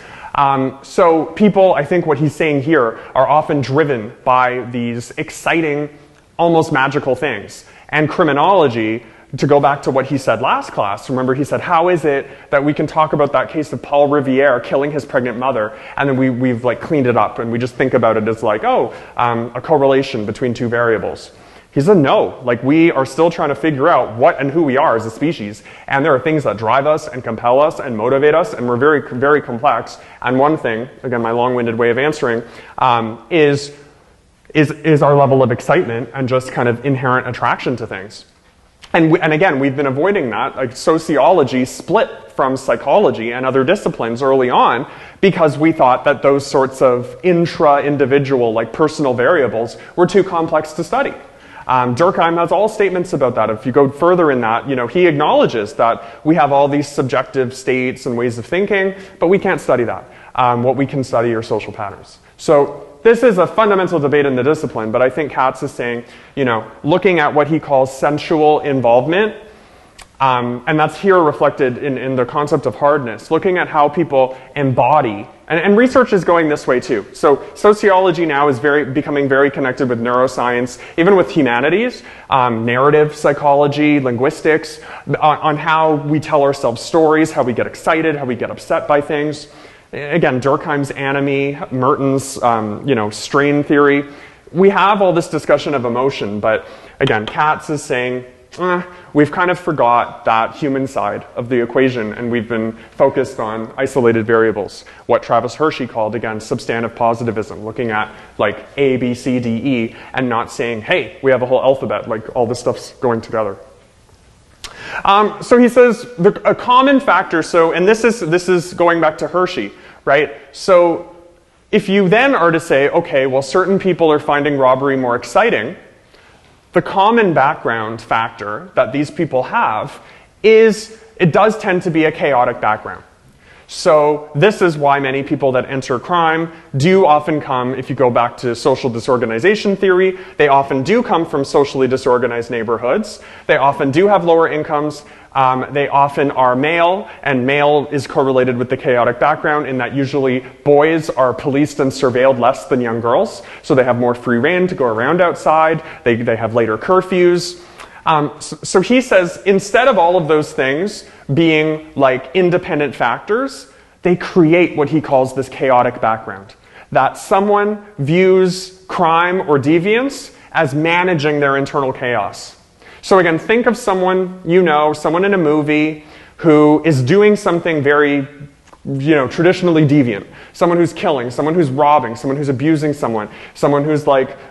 So people, I think what he's saying here, are often driven by these exciting, almost magical things. And criminology, to go back to what he said last class, remember he said, how is it that we can talk about that case of Paul Revere killing his pregnant mother, and then we've cleaned it up, and we just think about it as a correlation between two variables. He said, no, we are still trying to figure out what and who we are as a species. And there are things that drive us and compel us and motivate us, and we're very, very complex. And one thing, again, my long-winded way of answering, is our level of excitement and just kind of inherent attraction to things. And again, we've been avoiding that. Sociology split from psychology and other disciplines early on because we thought that those sorts of intra-individual, personal variables were too complex to study. Durkheim has all statements about that. If you go further in that, he acknowledges that we have all these subjective states and ways of thinking, but we can't study that. What we can study are social patterns. So this is a fundamental debate in the discipline, but I think Katz is saying, looking at what he calls sensual involvement, and that's here reflected in the concept of hardness, looking at how people embody. And research is going this way too. So sociology now is becoming very connected with neuroscience, even with humanities, narrative psychology, linguistics, on how we tell ourselves stories, how we get excited, how we get upset by things. Again, Durkheim's anomie, Merton's, strain theory. We have all this discussion of emotion, but again, Katz is saying, we've kind of forgot that human side of the equation, and we've been focused on isolated variables. What Travis Hershey called, again, substantive positivism, looking at A, B, C, D, E, and not saying, hey, we have a whole alphabet, all this stuff's going together. So he says a common factor. And this is going back to Hershey, right? So if you then are to say, okay, well, certain people are finding robbery more exciting, the common background factor that these people have is it does tend to be a chaotic background. So this is why many people that enter crime do often come, if you go back to social disorganization theory, they often do come from socially disorganized neighborhoods. They often do have lower incomes. They often are male, and male is correlated with the chaotic background in that usually boys are policed and surveilled less than young girls, so they have more free rein to go around outside. They have later curfews. So he says, instead of all of those things being independent factors, they create what he calls this chaotic background. That someone views crime or deviance as managing their internal chaos. So again, think of someone someone in a movie who is doing something very, traditionally deviant. Someone who's killing, someone who's robbing, someone who's abusing someone who's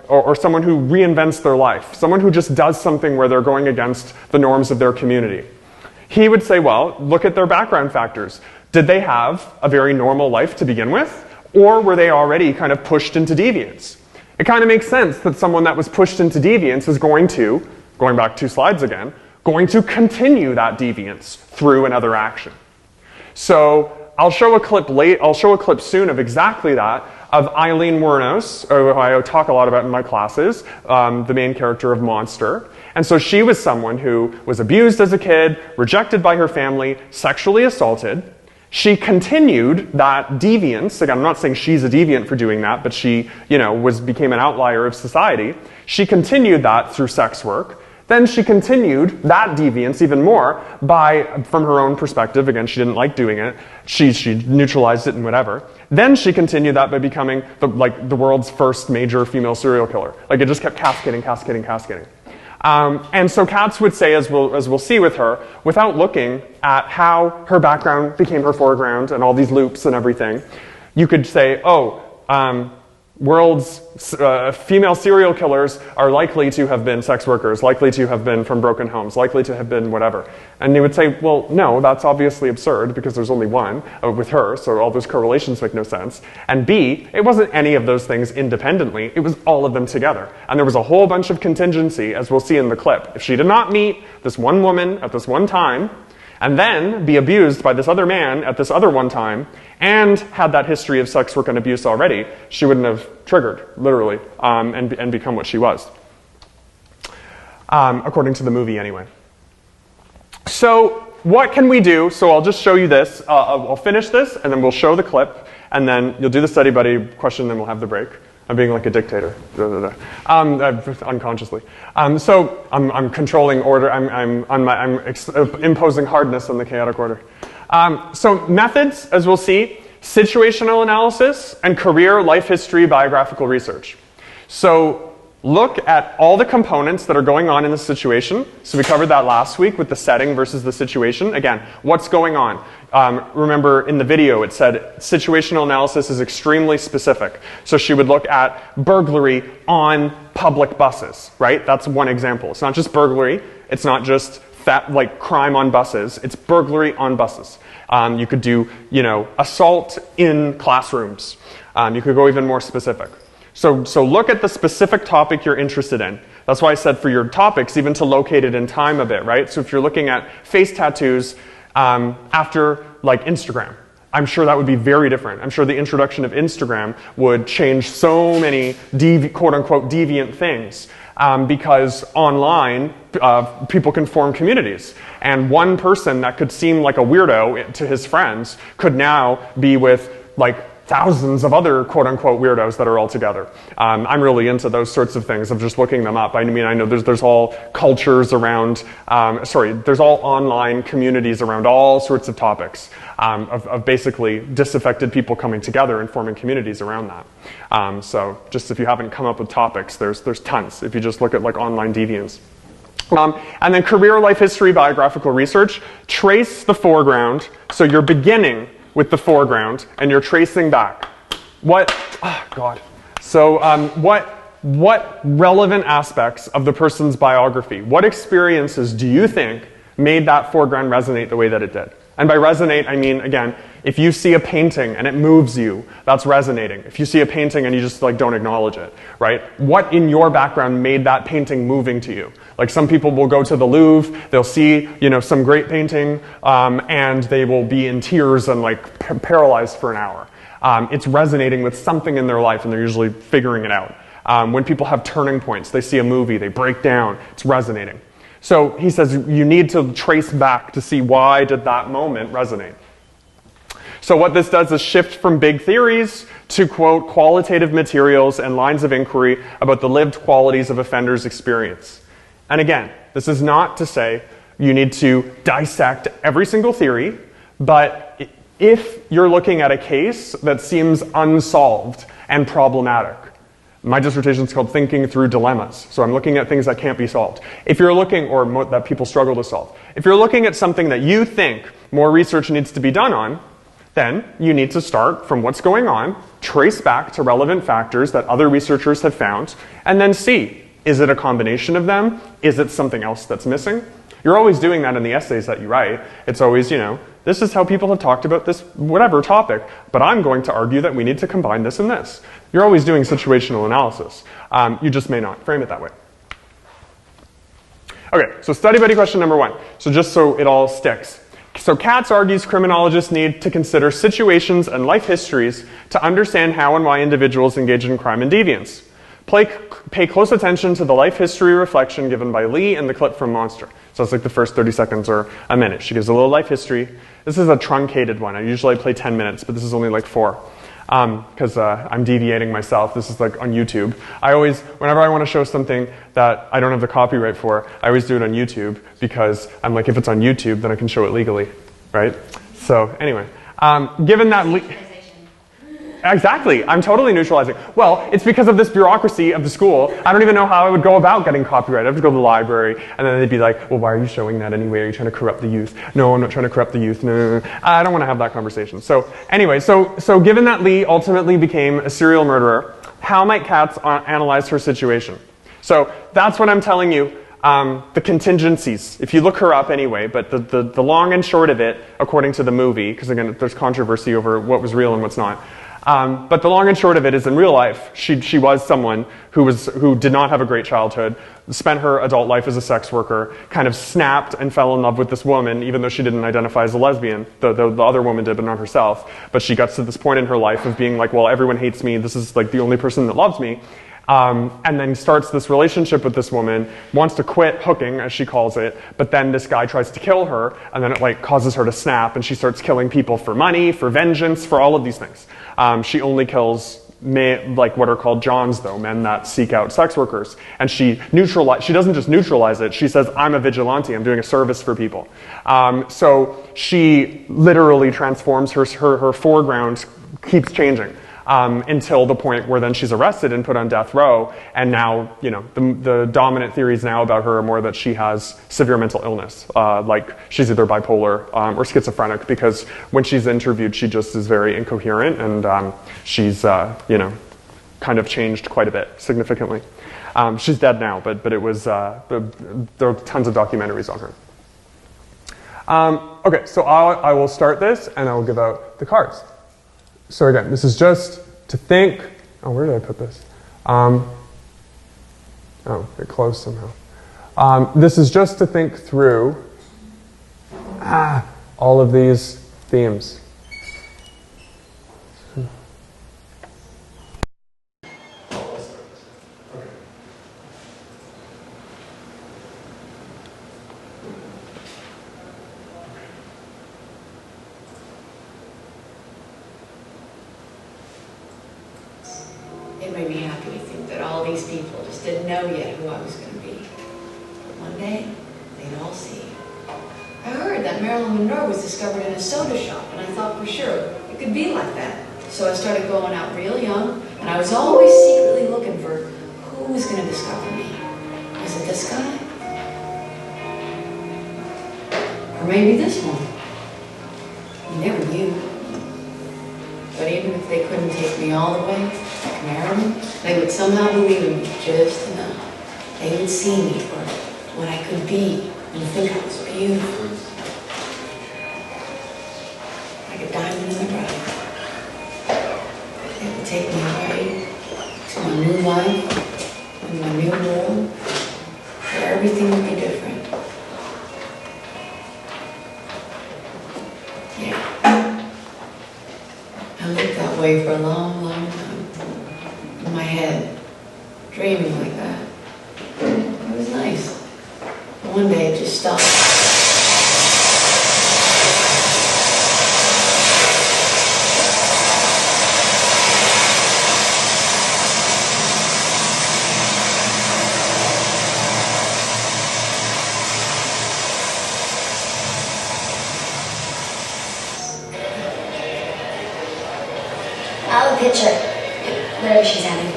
or someone who reinvents their life, someone who just does something where they're going against the norms of their community. He would say, well, look at their background factors. Did they have a very normal life to begin with? Or were they already kind of pushed into deviance? It kind of makes sense that someone that was pushed into deviance is going to, going back 2 slides again, going to continue that deviance through another action. So I'll show a clip soon of exactly that, of Eileen Wuornos, who I talk a lot about in my classes, the main character of Monster. And so she was someone who was abused as a kid, rejected by her family, sexually assaulted. She continued that deviance. Again, I'm not saying she's a deviant for doing that, but she, became an outlier of society. She continued that through sex work. Then she continued that deviance even more from her own perspective. Again, she didn't like doing it. She neutralized it and whatever. Then she continued that by becoming the world's first major female serial killer. It just kept cascading. And so Katz would say, as we'll see with her, without looking at how her background became her foreground and all these loops and everything, you could say, world's female serial killers are likely to have been sex workers, likely to have been from broken homes, likely to have been whatever. And they would say, well, no, that's obviously absurd because there's only one with her, so all those correlations make no sense. And B, it wasn't any of those things independently, it was all of them together. And there was a whole bunch of contingency, as we'll see in the clip. If she did not meet this one woman at this one time, and then be abused by this other man at this other one time, and had that history of sex work and abuse already, she wouldn't have triggered, literally, and become what she was. According to the movie, anyway. So, what can we do? So I'll just show you this. I'll finish this, and then we'll show the clip, and then you'll do the study buddy question, and then we'll have the break. I'm being like a dictator, unconsciously. So I'm controlling order. I'm imposing hardness on the chaotic order. So methods, as we'll see, situational analysis and career, life history, biographical research. So look at all the components that are going on in the situation. So we covered that last week with the setting versus the situation. Again, what's going on? Remember in the video it said situational analysis is extremely specific. So she would look at burglary on public buses, right? That's one example. It's not just burglary. It's not just like crime on buses. It's burglary on buses. You could do, assault in classrooms. You could go even more specific. So look at the specific topic you're interested in. That's why I said for your topics, even to locate it in time a bit, right? So if you're looking at face tattoos after like Instagram, I'm sure that would be very different. I'm sure the introduction of Instagram would change so many quote-unquote deviant things because online people can form communities. And one person that could seem like a weirdo to his friends could now be with like thousands of other quote-unquote weirdos that are all together. I'm really into those sorts of things of just looking them up. I mean, I know there's all cultures around, there's all online communities around all sorts of topics of basically disaffected people coming together and forming communities around that. So just if you haven't come up with topics, there's tons if you just look at like online deviants. And then career, life history, biographical research, trace the foreground. So you're beginning with the foreground, and you're tracing back. What relevant aspects of the person's biography, what experiences do you think made that foreground resonate the way that it did? And by resonate, I mean, again, if you see a painting and it moves you, that's resonating. If you see a painting and you just like don't acknowledge it, right? What in your background made that painting moving to you? Like some people will go to the Louvre, they'll see, some great painting, and they will be in tears and like paralyzed for an hour. It's resonating with something in their life and they're usually figuring it out. When people have turning points, they see a movie, they break down, it's resonating. So he says you need to trace back to see why did that moment resonate. So what this does is shift from big theories to, quote, qualitative materials and lines of inquiry about the lived qualities of offenders' experience. And again, this is not to say you need to dissect every single theory, but if you're looking at a case that seems unsolved and problematic, my dissertation is called Thinking Through Dilemmas. So I'm looking at things that can't be solved. If you're looking, or that people struggle to solve. If you're looking at something that you think more research needs to be done on, then you need to start from what's going on, trace back to relevant factors that other researchers have found, and then see, is it a combination of them? Is it something else that's missing? You're always doing that in the essays that you write. It's always, this is how people have talked about this whatever topic, but I'm going to argue that we need to combine this and this. You're always doing situational analysis. You just may not frame it that way. Okay, so study buddy question number 1. So just so it all sticks. So Katz argues criminologists need to consider situations and life histories to understand how and why individuals engage in crime and deviance. Pay close attention to the life history reflection given by Lee in the clip from Monster. So it's like the first 30 seconds or a minute. She gives a little life history. This is a truncated one. I usually play 10 minutes, but this is only like 4. Because I'm deviating myself. This is like on YouTube. Whenever I want to show something that I don't have the copyright for, I always do it on YouTube because I'm like, if it's on YouTube, then I can show it legally, right? So anyway, given that... Exactly. I'm totally neutralizing. Well, it's because of this bureaucracy of the school. I don't even know how I would go about getting copyright. I have to go to the library, and then they'd be like, well, why are you showing that anyway? Are you trying to corrupt the youth? No, I'm not trying to corrupt the youth. No. I don't want to have that conversation. So anyway, so given that Lee ultimately became a serial murderer, How might cats analyze her situation? So that's what I'm telling you, the contingencies. If you look her up anyway, but the long and short of it, according to the movie, because again, there's controversy over what was real and what's not. But the long and short of it is in real life, she was someone who did not have a great childhood, spent her adult life as a sex worker, kind of snapped and fell in love with this woman, even though she didn't identify as a lesbian. The other woman did, but not herself. But she gets to this point in her life of being like, well, everyone hates me. This is like the only person that loves me. And then starts this relationship with this woman, wants to quit hooking, as she calls it, but then this guy tries to kill her, and then it like causes her to snap, and she starts killing people for money, for vengeance, for all of these things. She only kills like what are called Johns, though, men that seek out sex workers. And she doesn't just neutralize it, she says, I'm a vigilante, I'm doing a service for people. So she literally transforms her foreground, keeps changing. Until the point where then she's arrested and put on death row, and now, you know, the dominant theories now about her are more that she has severe mental illness, like she's either bipolar or schizophrenic, because when she's interviewed, she just is very incoherent, and she's, you know, kind of changed quite a bit, significantly. She's dead now, but it was, there are tons of documentaries on her. Okay, so I will start this, and I will give out the cards. So again, this is just to think. Oh, where did I put this? Oh, it closed somehow. This is just to think through all of these themes. It made me happy to think that all these people just didn't know yet who I was going to be. But one day, they'd all see. I heard that Marilyn Monroe was discovered in a soda shop, and I thought for sure it could be like that. So I started going out real young, and I was always secretly looking for who was going to discover me. Was it this guy? Or maybe this one? You never knew. But even if they couldn't take me all the way, like Marilyn, they would somehow believe in me just enough. They would see me for what I could be and think I was beautiful. Like a diamond in the rough. They would take me away to my new life and my new world, where everything would be different. Yeah. I lived that way for a long, long time. In my head, dreaming like that. It was nice. But one day it just stopped. I'll have a picture. Whatever she's having.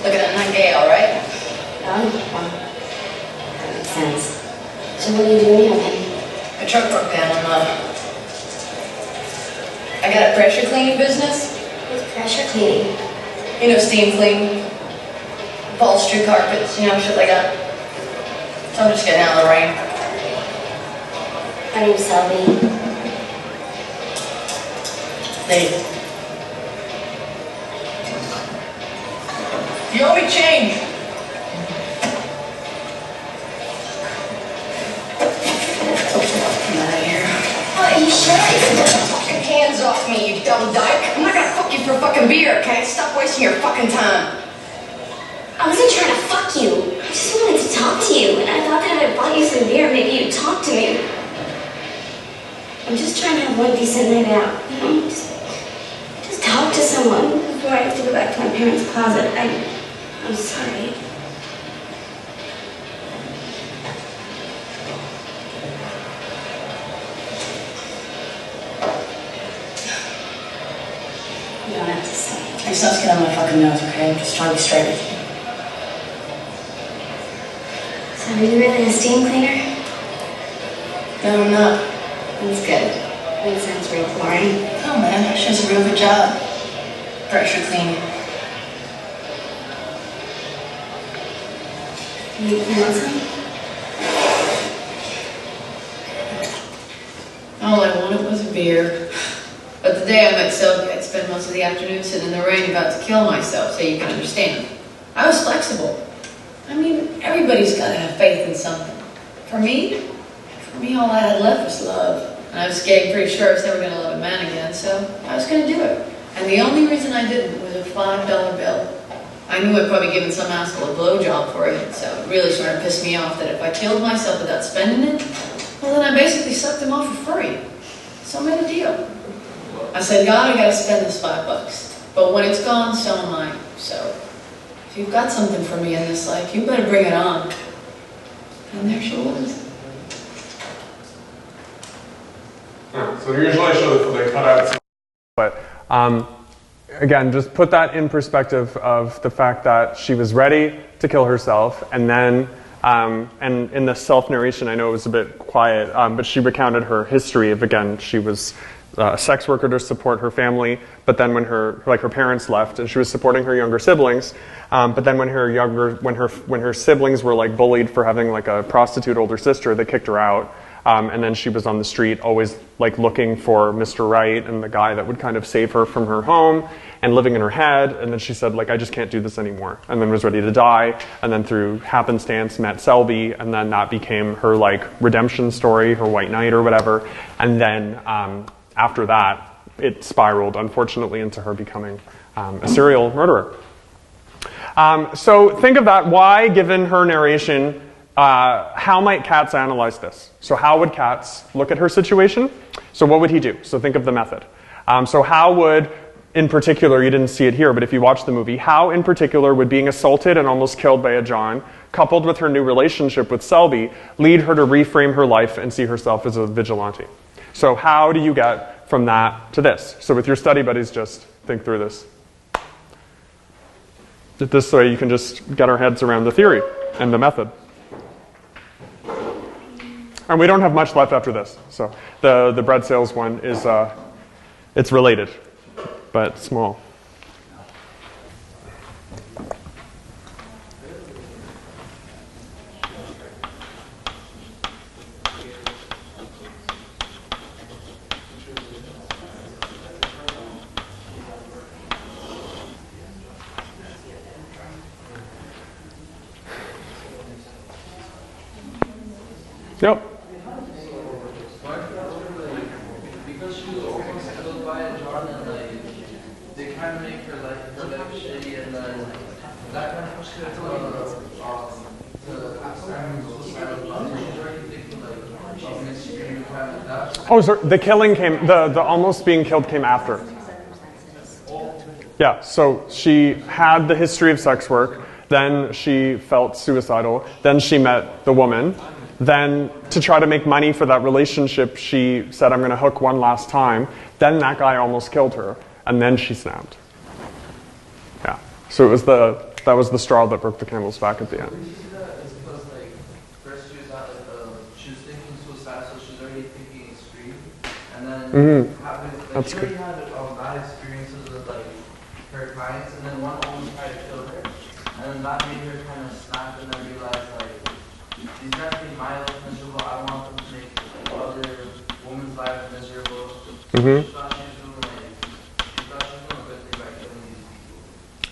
Look at that, not gay, all right? Oh, well, that makes sense. So what are you doing here, then? A truck broke down. I got a pressure cleaning business. What's pressure cleaning? You know, steam clean, upholstery carpets, you know, shit like that. So I'm just getting out of the rain. My name's Selby. Hey. You owe me change. Get out of here. What are you sure? Fucking hands off me, you dumb dyke. I'm not gonna fuck you for a fucking beer, okay? Stop wasting your fucking time. I wasn't trying to fuck you. I just wanted to talk to you, and I thought that if I bought you some beer, maybe you'd talk to me. I'm just trying to have one decent night out, you know? Just talk to someone before I have to go back to my parents' closet. I'm sorry. You don't have to say. Hey, stop getting on my fucking nose, okay? I'm just trying to be straight with you. So are you really a steam cleaner? No, I'm not. That's good. That sounds real boring. Oh man, she does a real good job. Pressure cleaning. You want some? All I wanted was a beer. But the day I met Sylvia, I'd spend most of the afternoon sitting in the rain about to kill myself, so you can understand. I was flexible. I mean, everybody's got to have faith in something. For me, all I had left was love. And I was getting pretty sure I was never going to love a man again, so I was going to do it. And the only reason I didn't was a $5 bill. I knew I'd probably given some asshole a blowjob for it, so it really started to piss me off that if I killed myself without spending it, well then I basically sucked him off for free. So I made a deal. I said, God, I gotta spend this $5. But when it's gone, so am I. So if you've got something for me in this life, you better bring it on. And there she was. Yeah, so usually I show that they cut out some, but again, just put that in perspective of the fact that she was ready to kill herself, and then, and in the self-narration, I know it was a bit quiet, but she recounted her history of, again, she was a sex worker to support her family, but then when her parents left, and she was supporting her younger siblings, but then when her siblings were like bullied for having like a prostitute older sister, they kicked her out. And then she was on the street always like looking for Mr. Right and the guy that would kind of save her from her home and living in her head. And then she said, like, I just can't do this anymore. And then was ready to die. And then through happenstance met Selby. And then that became her like redemption story, her white knight or whatever. And then after that, it spiraled, unfortunately, into her becoming a serial murderer. So think of that. Why, given her narration, how might Katz analyze this? So how would Katz look at her situation? So what would he do? So think of the method. So how would, in particular, you didn't see it here, but if you watch the movie, how in particular would being assaulted and almost killed by a John, coupled with her new relationship with Selby, lead her to reframe her life and see herself as a vigilante? So how do you get from that to this? So with your study buddies, just think through this. This way you can just get our heads around the theory and the method. And we don't have much left after this. So the bread sales one is, it's related, but small. Yep. Because she was almost killed by a John, and like they kind of make her life shitty, and then that kind of pushed her to suicidal thoughts. She's already thinking like she's gonna scream kind of that. Oh, sorry. The killing came. The almost being killed came after. Yeah. So she had the history of sex work. Then she felt suicidal. Then she met the woman. Then, to try to make money for that relationship, she said, I'm going to hook one last time. Then that guy almost killed her. And then she snapped. Yeah. So it was that was the straw that broke the camel's back at the end. When you see that, it's because like first she was at she was thinking suicide, so she was already thinking extreme, and then That's she already had bad experiences with like her clients, and then one almost tried to kill her, and then that made her kind of snap and then realize like these guys make my life miserable. I don't want them to make other women's lives miserable. She thought she was doing a good thing by killing these people.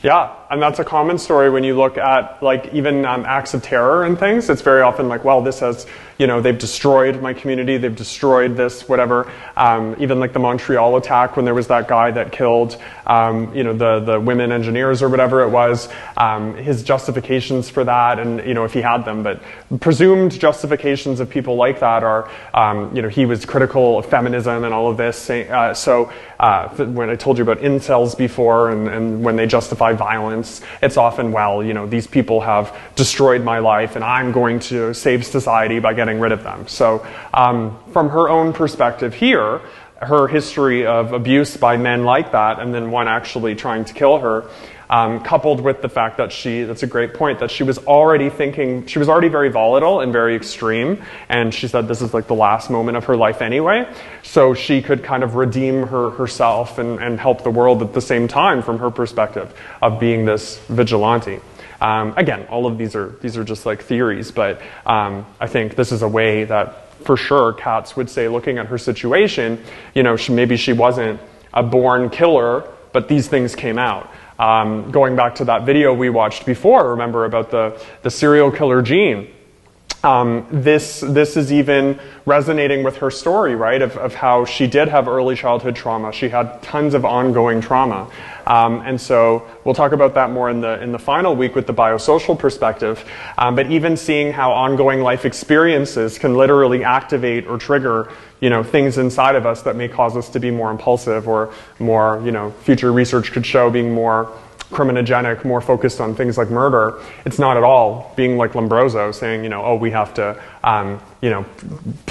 Yeah, and that's a common story when you look at like even acts of terror and things. It's very often like, well, this has, they've destroyed my community, they've destroyed this, whatever. Even like the Montreal attack when there was that guy that killed, the women engineers or whatever it was, his justifications for that, and, if he had them, but presumed justifications of people like that are, he was critical of feminism and all of this. When I told you about incels before and when they justify violence, it's often, well, these people have destroyed my life and I'm going to save society by getting rid of them. So from her own perspective here, her history of abuse by men like that, and then one actually trying to kill her, coupled with the fact that that's a great point, that she was already very volatile and very extreme, and she said this is like the last moment of her life anyway, so she could kind of redeem herself and help the world at the same time from her perspective of being this vigilante. Again, all of these are just like theories, but I think this is a way that for sure Katz would say, looking at her situation, maybe she wasn't a born killer, but these things came out. Going back to that video we watched before, remember about the serial killer gene. This is even resonating with her story, right, of how she did have early childhood trauma. She had tons of ongoing trauma. And so we'll talk about that more in the final week with the biosocial perspective. But even seeing how ongoing life experiences can literally activate or trigger, things inside of us that may cause us to be more impulsive or more, future research could show being more criminogenic, more focused on things like murder. It's not at all being like Lombroso saying, we have to,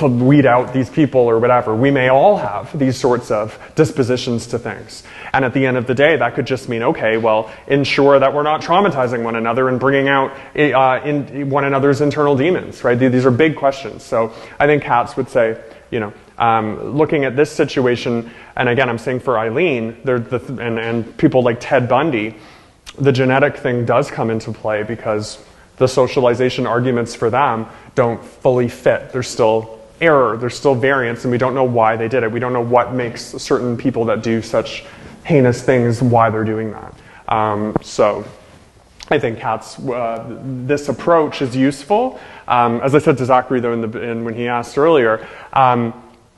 weed out these people or whatever. We may all have these sorts of dispositions to things. And at the end of the day, that could just mean, okay, well, ensure that we're not traumatizing one another and bringing out in one another's internal demons, right? These are big questions. So I think Katz would say, looking at this situation, and again, I'm saying for Eileen, and people like Ted Bundy, the genetic thing does come into play because the socialization arguments for them don't fully fit. There's still error, there's still variance, and we don't know why they did it. We don't know what makes certain people that do such heinous things, why they're doing that. So I think Katz, this approach is useful. As I said to Zachary, though, when he asked earlier,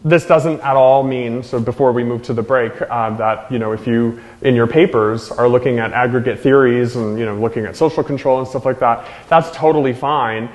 this doesn't at all mean, so before we move to the break, that, if you, in your papers, are looking at aggregate theories and, looking at social control and stuff like that, that's totally fine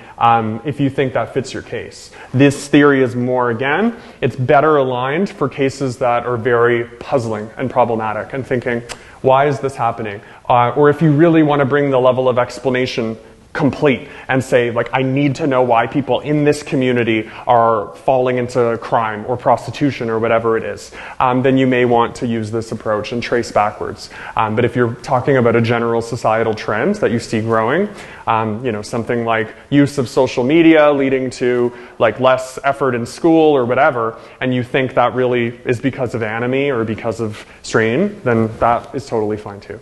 if you think that fits your case. This theory is more, again, it's better aligned for cases that are very puzzling and problematic and thinking, why is this happening? Or if you really want to bring the level of explanation complete and say, like, I need to know why people in this community are falling into crime or prostitution or whatever it is, then you may want to use this approach and trace backwards. But if you're talking about a general societal trend that you see growing, something like use of social media leading to like less effort in school or whatever, and you think that really is because of anomie or because of strain, then that is totally fine too.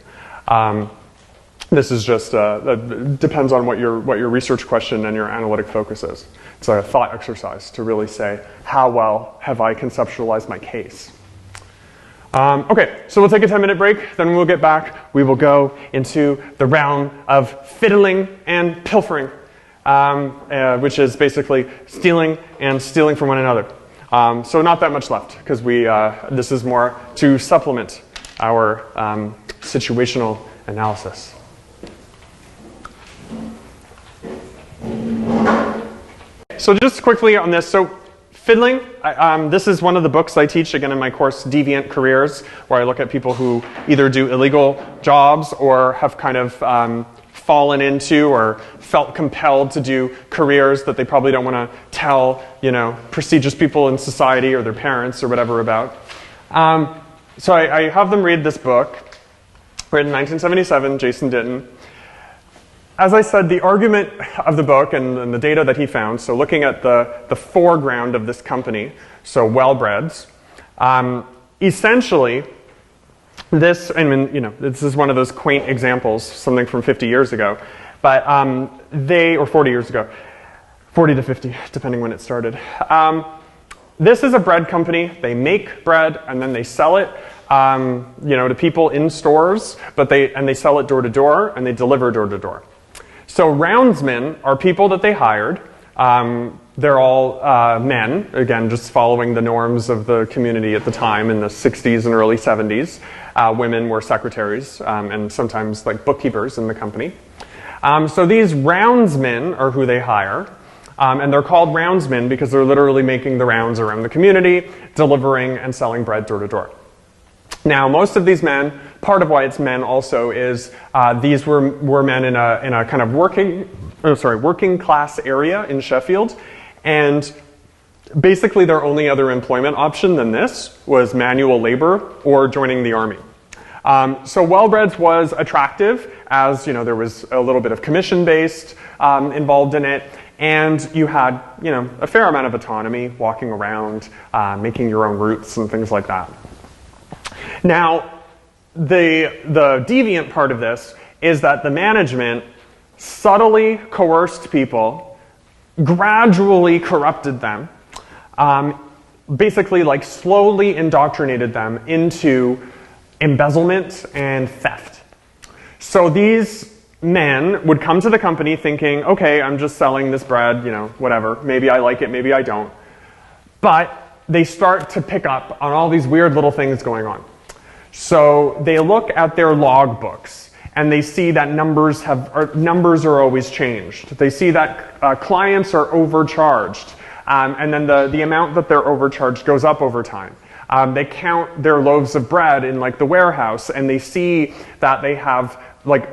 This is just, depends on what your research question and your analytic focus is. It's a thought exercise to really say, how well have I conceptualized my case? Okay, so we'll take a 10-minute break, then we'll get back. We will go into the realm of fiddling and pilfering, which is basically stealing and stealing from one another. So not that much left, because this is more to supplement our situational analysis. So just quickly on this, so fiddling, this is one of the books I teach, again, in my course, Deviant Careers, where I look at people who either do illegal jobs or have kind of fallen into or felt compelled to do careers that they probably don't want to tell, prestigious people in society or their parents or whatever about. So I have them read this book, written in 1977, Jason Ditton. As I said, the argument of the book and the data that he found, so looking at the foreground of this company, so well-breds, essentially, this is one of those quaint examples, something from 50 years ago, but or 40 years ago, 40 to 50, depending when it started. This is a bread company. They make bread and then they sell it to people in stores, but they sell it door to door and they deliver door to door. So roundsmen are people that they hired. They're all men, again, just following the norms of the community at the time in the 60s and early 70s. Women were secretaries and sometimes like bookkeepers in the company. So these roundsmen are who they hire. And they're called roundsmen because they're literally making the rounds around the community, delivering and selling bread door to door. Now, most of these men, part of why it's men also is these were men in a kind of working class area in Sheffield, and basically their only other employment option than this was manual labor or joining the army. So Well-Bred's was attractive, as there was a little bit of commission-based involved in it, and you had a fair amount of autonomy, walking around, making your own routes and things like that. Now, the deviant part of this is that the management subtly coerced people, gradually corrupted them, basically like slowly indoctrinated them into embezzlement and theft. So these men would come to the company thinking, okay, I'm just selling this bread, whatever. Maybe I like it, maybe I don't. But they start to pick up on all these weird little things going on. So they look at their log books and they see that numbers are always changed. They see that clients are overcharged, and then the amount that they're overcharged goes up over time. They count their loaves of bread in the warehouse, and they see that they have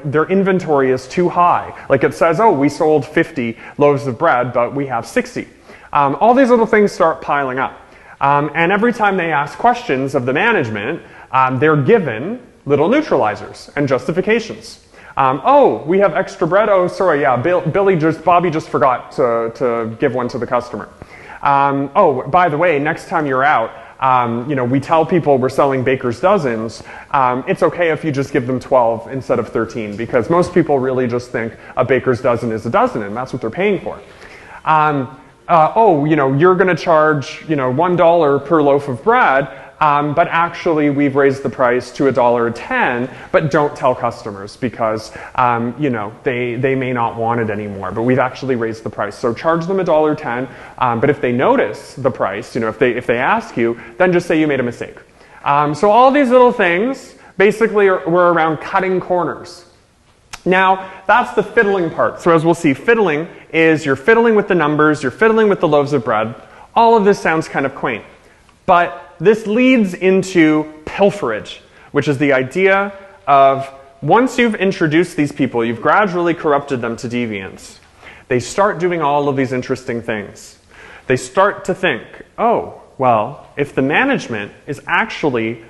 their inventory is too high. It says, oh, we sold 50 loaves of bread, but we have 60. All these little things start piling up. And every time they ask questions of the management, they're given little neutralizers and justifications. Oh, we have extra bread. Oh, sorry, yeah, Bobby just forgot to give one to the customer. Oh, by the way, next time you're out, we tell people we're selling baker's dozens. It's okay if you just give them 12 instead of 13, because most people really just think a baker's dozen is a dozen, and that's what they're paying for. You're going to charge, $1 per loaf of bread, but actually we've raised the price to $1.10, but don't tell customers because, they may not want it anymore, but we've actually raised the price. So charge them $1.10, but if they notice the price, if they ask you, then just say you made a mistake. So all these little things basically were around cutting corners. Now, that's the fiddling part. So as we'll see, fiddling is you're fiddling with the numbers, you're fiddling with the loaves of bread. All of this sounds kind of quaint. But this leads into pilferage, which is the idea of once you've introduced these people, you've gradually corrupted them to deviance. They start doing all of these interesting things. They start to think, oh, well, if the management is actually,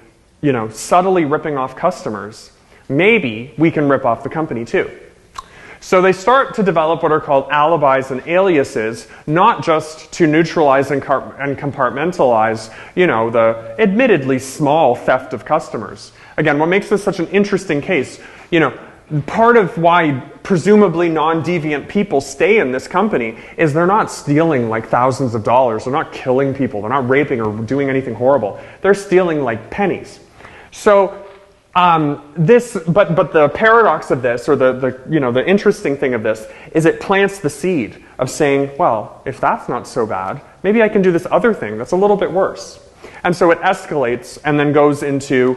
subtly ripping off customers, maybe we can rip off the company too. So they start to develop what are called alibis and aliases, not just to neutralize and compartmentalize, the admittedly small theft of customers. Again, what makes this such an interesting case, part of why presumably non-deviant people stay in this company is they're not stealing thousands of dollars, they're not killing people, they're not raping or doing anything horrible. They're stealing pennies. So but the paradox of this, or the interesting thing of this, is it plants the seed of saying, well, if that's not so bad, maybe I can do this other thing that's a little bit worse. And so it escalates and then goes into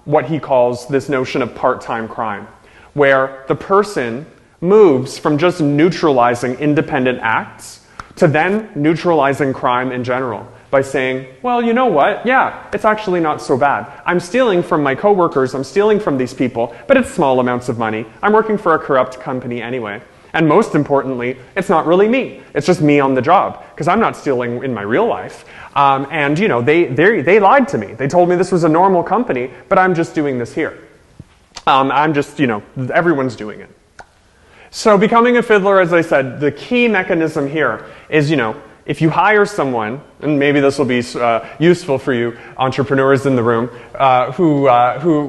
what he calls this notion of part-time crime, where the person moves from just neutralizing independent acts to then neutralizing crime in general. By saying, well, you know what? Yeah, it's actually not so bad. I'm stealing from my coworkers, I'm stealing from these people, but it's small amounts of money. I'm working for a corrupt company anyway. And most importantly, it's not really me. It's just me on the job, because I'm not stealing in my real life. They lied to me. They told me this was a normal company, but I'm just doing this here. Everyone's doing it. So becoming a fiddler, as I said, the key mechanism here is, if you hire someone, and maybe this will be useful for you entrepreneurs in the room, who,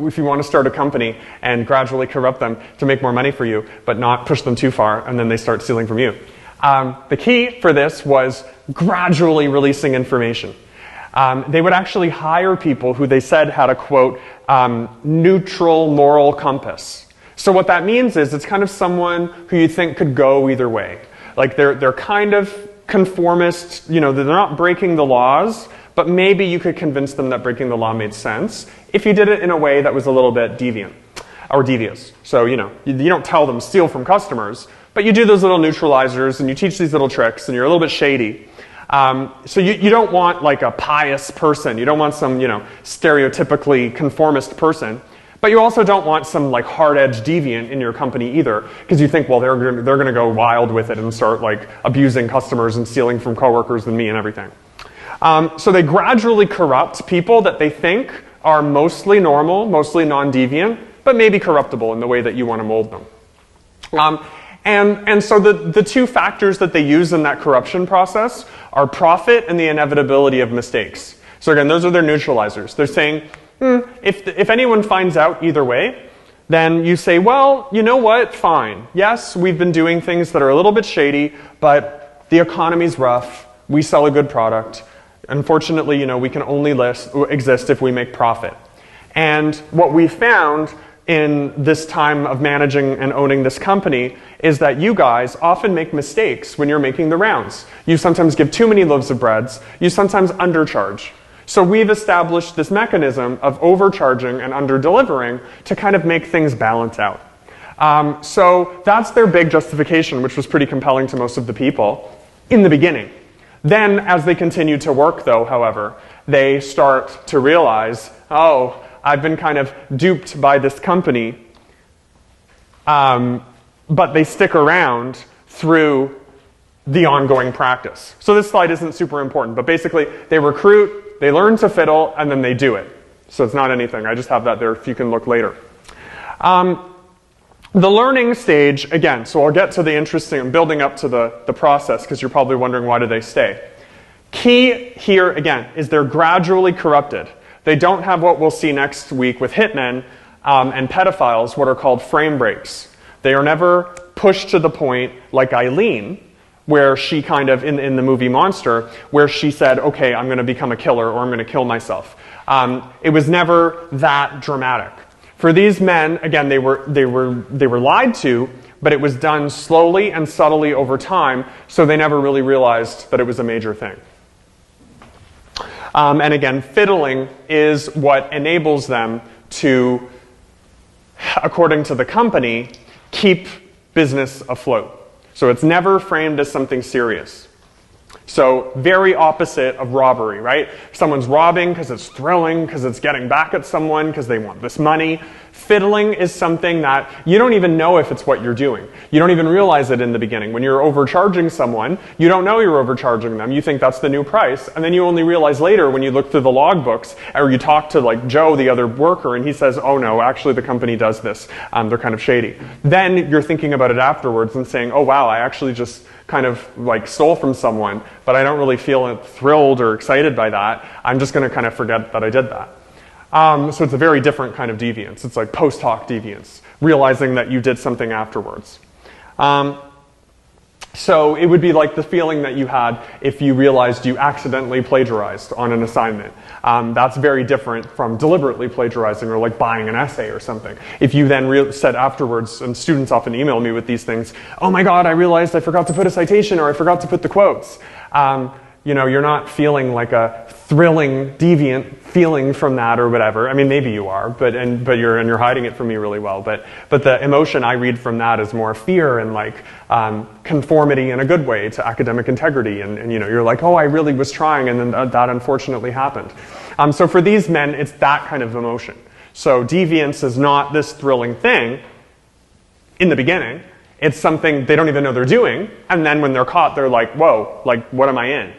if you want to start a company and gradually corrupt them to make more money for you, but not push them too far, and then they start stealing from you. The key for this was gradually releasing information. They would actually hire people who they said had a, quote, neutral moral compass. So what that means is it's kind of someone who you think could go either way. They're kind of conformist, they're not breaking the laws, but maybe you could convince them that breaking the law made sense if you did it in a way that was a little bit deviant or devious. So, you don't tell them steal from customers, but you do those little neutralizers and you teach these little tricks and you're a little bit shady. So you don't want a pious person. You don't want some, stereotypically conformist person. But you also don't want some hard-edged deviant in your company either, because you think, well, they're going to go wild with it and start abusing customers and stealing from coworkers and me and everything. So they gradually corrupt people that they think are mostly normal, mostly non-deviant, but maybe corruptible in the way that you want to mold them. And so the two factors that they use in that corruption process are profit and the inevitability of mistakes. So again, those are their neutralizers. They're saying, if anyone finds out either way, then you say, well, you know what, fine. Yes, we've been doing things that are a little bit shady, but the economy's rough, we sell a good product. Unfortunately, we can only exist if we make profit. And what we found in this time of managing and owning this company is that you guys often make mistakes when you're making the rounds. You sometimes give too many loaves of breads. You sometimes undercharge. So we've established this mechanism of overcharging and under-delivering to kind of make things balance out. So that's their big justification, which was pretty compelling to most of the people in the beginning. Then, as they continue to work, though, however, they start to realize, oh, I've been kind of duped by this company, but they stick around through the ongoing practice. So this slide isn't super important, but basically they recruit, they learn to fiddle, and then they do it. So it's not anything. I just have that there if you can look later. The learning stage, again, so I'll get to the interesting, building up to the process, because you're probably wondering why do they stay. Key here, again, is they're gradually corrupted. They don't have what we'll see next week with hitmen and pedophiles, what are called frame breaks. They are never pushed to the point like Eileen, where she kind of, in the movie Monster, where she said, okay, I'm going to become a killer or I'm going to kill myself. It was never that dramatic. For these men, again, they were lied to, but it was done slowly and subtly over time, so they never really realized that it was a major thing. And again, fiddling is what enables them to, according to the company, keep business afloat. So it's never framed as something serious. So very opposite of robbery, right? Someone's robbing because it's thrilling, because it's getting back at someone, because they want this money. Fiddling is something that you don't even know if it's what you're doing. You don't even realize it in the beginning. When you're overcharging someone, you don't know you're overcharging them. You think that's the new price, and then you only realize later when you look through the logbooks, or you talk to like Joe, the other worker, and he says, oh no, actually the company does this. They're kind of shady. Then you're thinking about it afterwards and saying, oh wow, I actually just kind of like stole from someone, but I don't really feel thrilled or excited by that. I'm just going to kind of forget that I did that. So it's a very different kind of deviance. It's like post hoc deviance, realizing that you did something afterwards. So it would be like the feeling that you had if you realized you accidentally plagiarized on an assignment. That's very different from deliberately plagiarizing or like buying an essay or something. If you then said afterwards, and students often email me with these things, oh my god, I realized I forgot to put a citation or I forgot to put the quotes. You're not feeling like a thrilling, deviant feeling from that or whatever. I mean, maybe you are, but you're hiding it from me really well. But the emotion I read from that is more fear and like conformity in a good way to academic integrity. And you're like, oh, I really was trying, and then that unfortunately happened. So for these men, it's that kind of emotion. So deviance is not this thrilling thing in the beginning. It's something they don't even know they're doing, and then when they're caught, they're like, whoa, like, what am I in?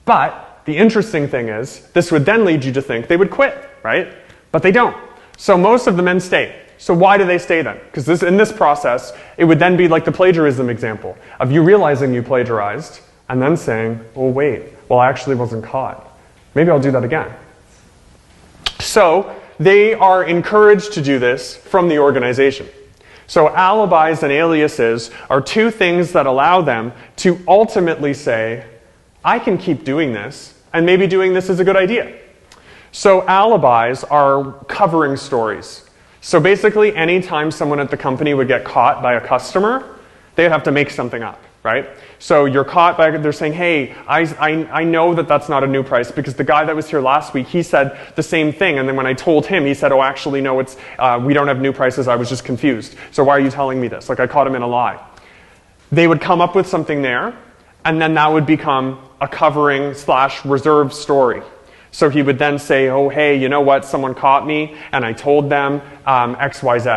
But the interesting thing is, this would then lead you to think they would quit, right? But they don't. So most of the men stay. So why do they stay then? Because in this process, it would then be like the plagiarism example of you realizing you plagiarized and then saying, oh wait, well I actually wasn't caught. Maybe I'll do that again. So they are encouraged to do this from the organization. So alibis and aliases are two things that allow them to ultimately say, I can keep doing this, and maybe doing this is a good idea. So alibis are covering stories. So basically, anytime someone at the company would get caught by a customer, they'd have to make something up, right? So you're caught by, they're saying, hey, I know that that's not a new price because the guy that was here last week, he said the same thing. And then when I told him, he said, oh, actually, no, we don't have new prices. I was just confused. So why are you telling me this? Like I caught him in a lie. They would come up with something there, and then that would become a covering / reserve story. So he would then say, oh, hey, you know what? Someone caught me, and I told them X, Y, Z.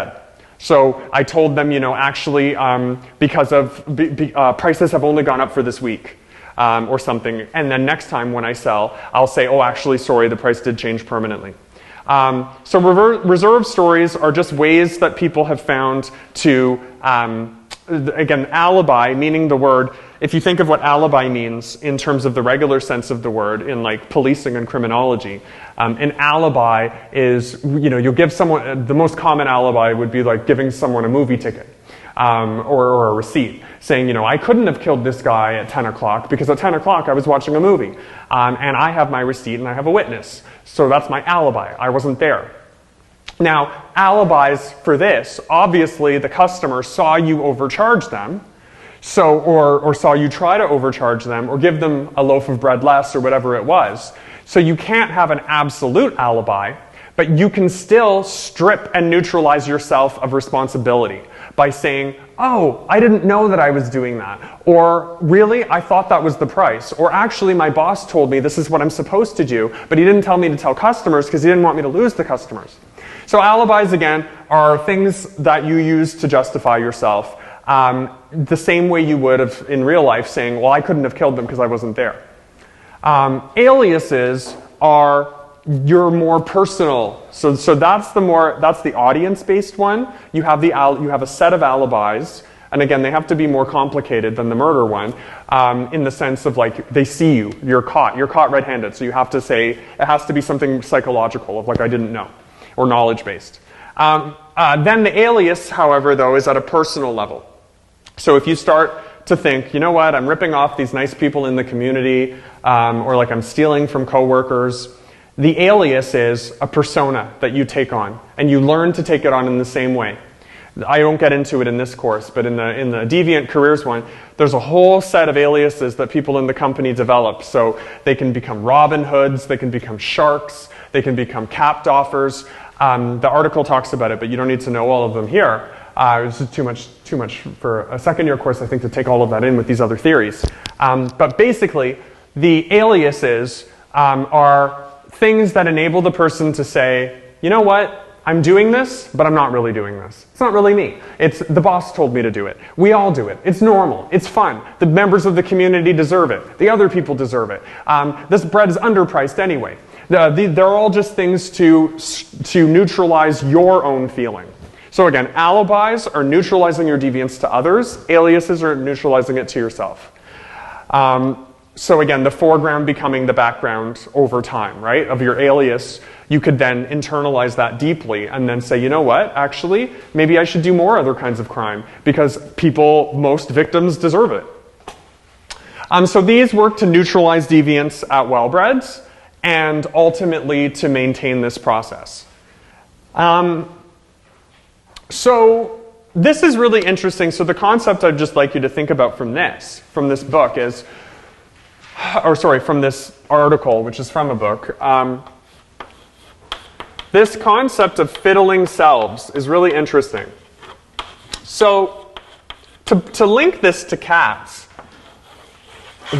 So I told them, actually, because of prices have only gone up for this week, or something. And then next time when I sell, I'll say, oh, actually, sorry, the price did change permanently. So reserved stories are just ways that people have found to, again, alibi, meaning the word, if you think of what alibi means in terms of the regular sense of the word in like policing and criminology, an alibi is, you'll give someone, the most common alibi would be like giving someone a movie ticket or a receipt, saying, I couldn't have killed this guy at 10 o'clock because at 10 o'clock I was watching a movie and I have my receipt and I have a witness. So that's my alibi. I wasn't there. Now, alibis for this, obviously the customer saw you overcharge them, or saw you try to overcharge them, or give them a loaf of bread less, or whatever it was. So you can't have an absolute alibi, but you can still strip and neutralize yourself of responsibility by saying, oh, I didn't know that I was doing that. Or, really, I thought that was the price. Or, actually, my boss told me this is what I'm supposed to do, but he didn't tell me to tell customers because he didn't want me to lose the customers. So alibis, again, are things that you use to justify yourself. The same way you would have in real life saying, well, I couldn't have killed them because I wasn't there. Aliases are your more personal. So that's the audience-based one. You have a set of alibis, and again, they have to be more complicated than the murder one, in the sense of like they see you, you're caught red-handed. So you have to say it has to be something psychological, of like I didn't know, or knowledge-based. Then the alias, however, though, is at a personal level. So if you start to think, you know what, I'm ripping off these nice people in the community, or like I'm stealing from coworkers, the alias is a persona that you take on, and you learn to take it on in the same way. I don't get into it in this course, but in the Deviant Careers one, there's a whole set of aliases that people in the company develop. So they can become Robin Hoods, they can become sharks, they can become cap doffers. The article talks about it, but you don't need to know all of them here. It's just too much for a second year course, I think, to take all of that in with these other theories. But basically, the aliases are things that enable the person to say, you know what, I'm doing this, but I'm not really doing this. It's not really me. It's the boss told me to do it. We all do it. It's normal. It's fun. The members of the community deserve it. The other people deserve it. This bread is underpriced anyway. They're all just things to neutralize your own feeling. So again, alibis are neutralizing your deviance to others. Aliases are neutralizing it to yourself. So again, the foreground becoming the background over time, right? Of your alias, you could then internalize that deeply and then say, you know what, actually, maybe I should do more other kinds of crime because most victims deserve it. So these work to neutralize deviance at Wellbreds and ultimately to maintain this process. So this is really interesting. So the concept I'd just like you to think about from this book is, from this article, which is from a book, this concept of fiddling selves is really interesting. So to link this to cats,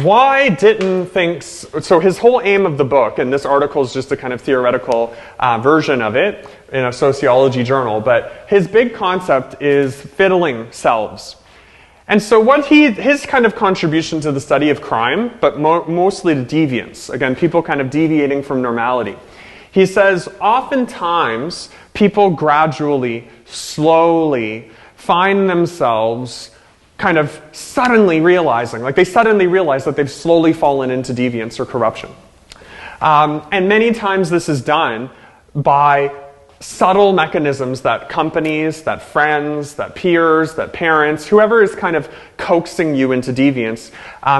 why didn't things... So his whole aim of the book, and this article is just a kind of theoretical version of it in a sociology journal, but his big concept is fiddling selves. And so his kind of contribution to the study of crime, but mostly to deviance, again, people kind of deviating from normality. He says, oftentimes, people gradually, slowly find themselves kind of suddenly realizing, like they suddenly realize that they've slowly fallen into deviance or corruption. And many times this is done by subtle mechanisms that companies, that friends, that peers, that parents, whoever is kind of coaxing you into deviance,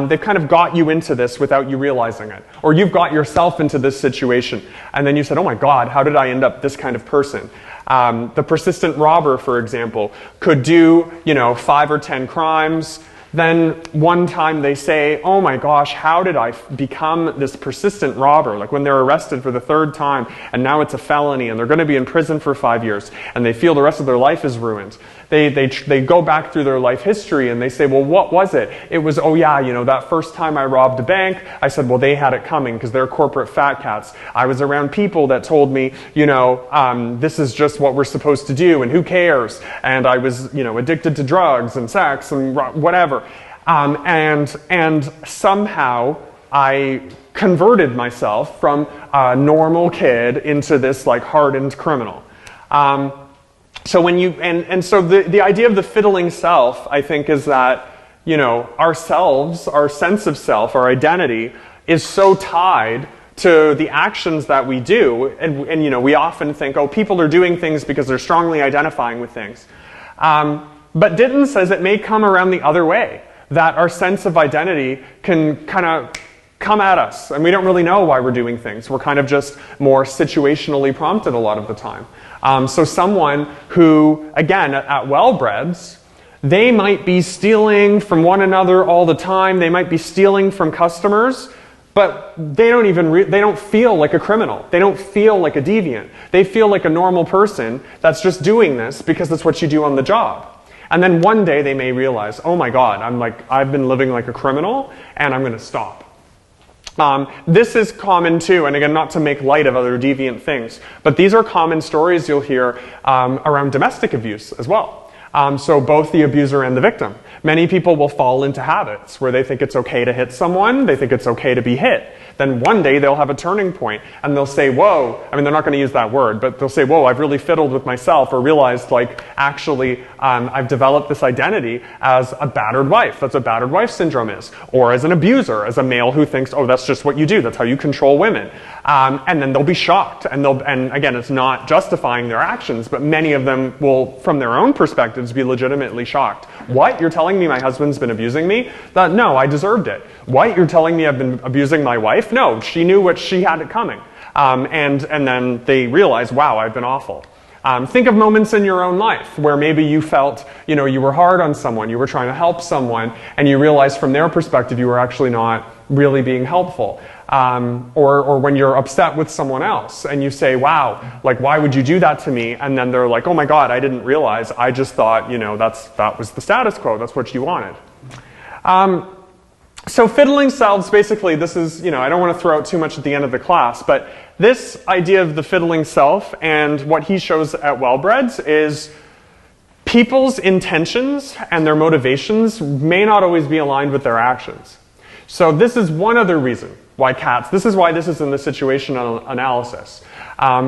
they've kind of got you into this without you realizing it. Or you've got yourself into this situation, and then you said, oh my God, how did I end up this kind of person? The persistent robber, for example, could do, 5 or 10 crimes. Then one time they say, oh my gosh, how did I become this persistent robber? Like when they're arrested for the 3rd time and now it's a felony and they're going to be in prison for 5 years and they feel the rest of their life is ruined. They go back through their life history and they say, well, what was it? It was, that first time I robbed a bank, I said, well, they had it coming because they're corporate fat cats. I was around people that told me, this is just what we're supposed to do and who cares? And I was, addicted to drugs and sex and whatever. And somehow I converted myself from a normal kid into this like hardened criminal. So when you, and so the idea of the fiddling self, I think, is that, you know, ourselves, our sense of self, our identity is so tied to the actions that we do, and you know, we often think, oh, people are doing things because they're strongly identifying with things. But Ditton says it may come around the other way, that our sense of identity can kind of come at us, and we don't really know why we're doing things. We're kind of just more situationally prompted a lot of the time. So someone who, again, at Wellbreds, they might be stealing from one another all the time. They might be stealing from customers, but they don't even they don't feel like a criminal. They don't feel like a deviant. They feel like a normal person that's just doing this because that's what you do on the job. And then one day they may realize, oh my God, I've been living like a criminal, and I'm going to stop. This is common too, and again, not to make light of other deviant things, but these are common stories you'll hear around domestic abuse as well. So both the abuser and the victim. Many people will fall into habits where they think it's okay to hit someone, they think it's okay to be hit. Then one day they'll have a turning point and they'll say, whoa, I mean, they're not going to use that word, but they'll say, whoa, I've really fiddled with myself, or realized, like, actually, I've developed this identity as a battered wife. That's what battered wife syndrome is. Or as an abuser, as a male who thinks, oh, that's just what you do. That's how you control women. And then they'll be shocked. And again, it's not justifying their actions, but many of them will, from their own perspectives, be legitimately shocked. What? You're telling me my husband's been abusing me? No, I deserved it. What? You're telling me I've been abusing my wife? No, she knew what she had it coming. And then they realize, wow, I've been awful. Think of moments in your own life where maybe you felt, you know, you were hard on someone, you were trying to help someone, and you realized from their perspective you were actually not really being helpful. Or when you're upset with someone else and you say, wow, like, why would you do that to me? And then they're like, oh my God, I didn't realize. I just thought, you know, that was the status quo. That's what you wanted. So fiddling selves, basically, this is, you know, I don't want to throw out too much at the end of the class, but this idea of the fiddling self and what he shows at Wellbreds is people's intentions and their motivations may not always be aligned with their actions. So this is one other reason why this is why this is in the situational analysis.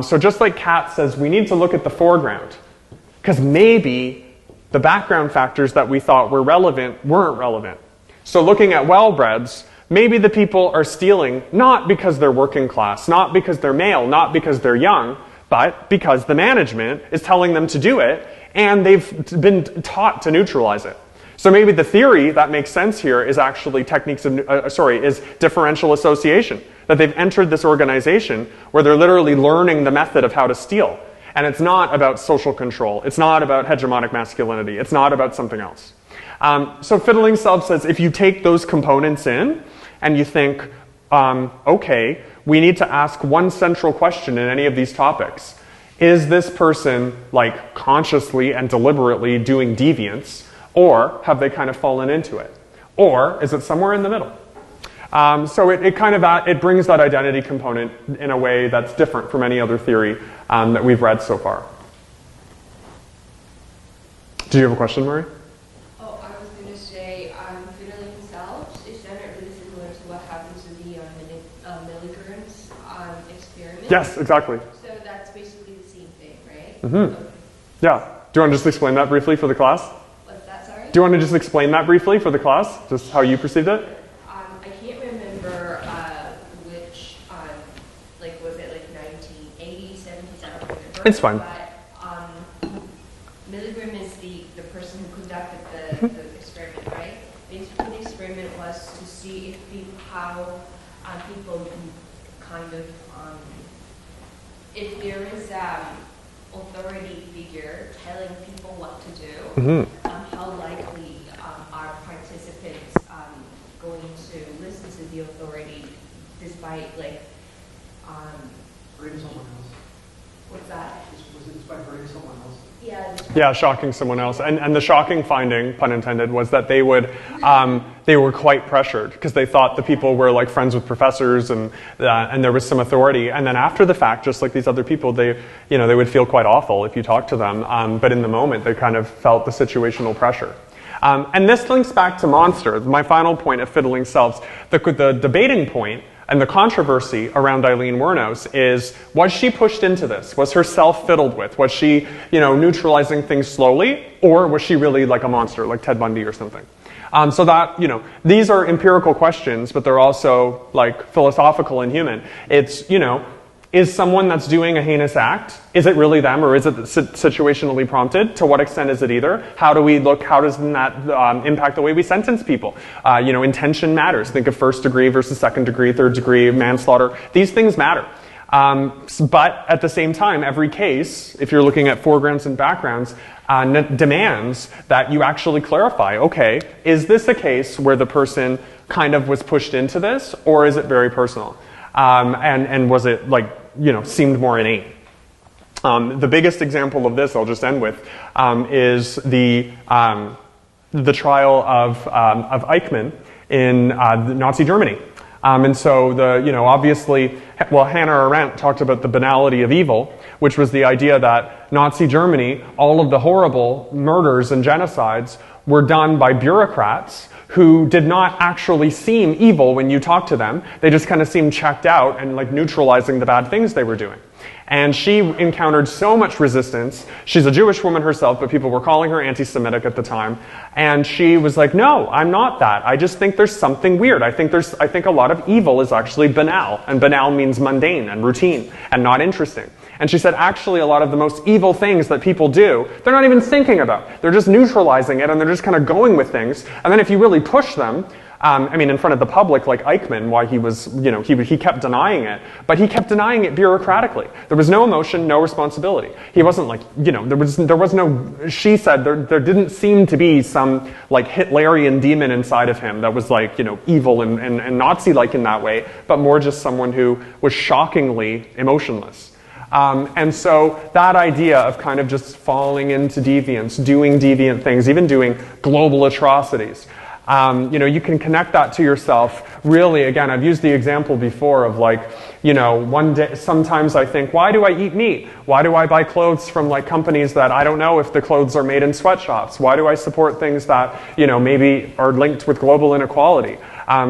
So just like Kat says, we need to look at the foreground, because maybe the background factors that we thought were relevant weren't relevant. So looking at Wellbreds, maybe the people are stealing not because they're working class, not because they're male, not because they're young, but because the management is telling them to do it, and they've been taught to neutralize it. So maybe the theory that makes sense here is actually is differential association. That they've entered this organization where they're literally learning the method of how to steal. And it's not about social control. It's not about hegemonic masculinity. It's not about something else. So fiddling self says if you take those components in and you think, okay, we need to ask one central question in any of these topics. Is this person, like, consciously and deliberately doing deviance? Or have they kind of fallen into it? Or is it somewhere in the middle? So it brings that identity component in a way that's different from any other theory that we've read so far. Do you have a question, Marie? Oh, I was going to say, fiddling selves, is that really similar to what happens in the Milligram's experiment? Yes, exactly. So that's basically the same thing, right? Mm-hmm. Okay. Yeah. Do you want to just explain that briefly for the class? What's that, sorry? Do you want to just explain that briefly for the class? Just how you perceived it? I can't remember which, was it like 1980s, 70s, I don't remember. It's fine. But Milgram is the person who conducted the experiment, right? Basically, the experiment was to see how people kind of, if there is authority figure telling people what to do, how likely are participants going to listen to the authority despite Hurting someone else. what's that? Was it despite hurting someone else? Yeah. Shocking someone else. And the shocking finding, pun intended, was that they were quite pressured because they thought the people were like friends with professors and there was some authority. And then after the fact, just like these other people, they would feel quite awful if you talked to them. But in the moment, they kind of felt the situational pressure. And this links back to monster, my final point of fiddling selves. The debating point And the controversy around Eileen Wuornos is, was she pushed into this? Was her self fiddled with? Was she, neutralizing things slowly? Or was she really like a monster, like Ted Bundy or something? So that, these are empirical questions, but they're also like philosophical and human. It's, is someone that's doing a heinous act, is it really them or is it situationally prompted? To what extent is it either? How do we look, how does that impact the way we sentence people? Intention matters. Think of first degree versus second degree, third degree, manslaughter. These things matter. But at the same time, every case, if you're looking at foregrounds and backgrounds, demands that you actually clarify, okay, is this a case where the person kind of was pushed into this, or is it very personal? And was it seemed more innate? The biggest example of this, I'll just end with, is the trial of Eichmann in Nazi Germany. And so obviously, Hannah Arendt talked about the banality of evil, which was the idea that Nazi Germany, all of the horrible murders and genocides were done by bureaucrats who did not actually seem evil when you talked to them. They just kind of seemed checked out and like neutralizing the bad things they were doing. And she encountered so much resistance. She's a Jewish woman herself, but people were calling her anti-Semitic at the time. And she was like, no, I'm not that. I just think there's something weird. I think a lot of evil is actually banal. And banal means mundane and routine and not interesting. And she said, actually, a lot of the most evil things that people do, they're not even thinking about. They're just neutralizing it and they're just kind of going with things. And then if you really push them, in front of the public, like Eichmann, why he was, he kept denying it, but he kept denying it bureaucratically. There was no emotion, no responsibility. He wasn't like, there was no, she said, there didn't seem to be some like Hitlerian demon inside of him that was like, evil and Nazi-like in that way, but more just someone who was shockingly emotionless. And so that idea of kind of just falling into deviance, doing deviant things, even doing global atrocities, you can connect that to yourself. Really, again, I've used the example before of like, one day, sometimes I think, why do I eat meat? Why do I buy clothes from like companies that I don't know if the clothes are made in sweatshops? Why do I support things that, maybe are linked with global inequality?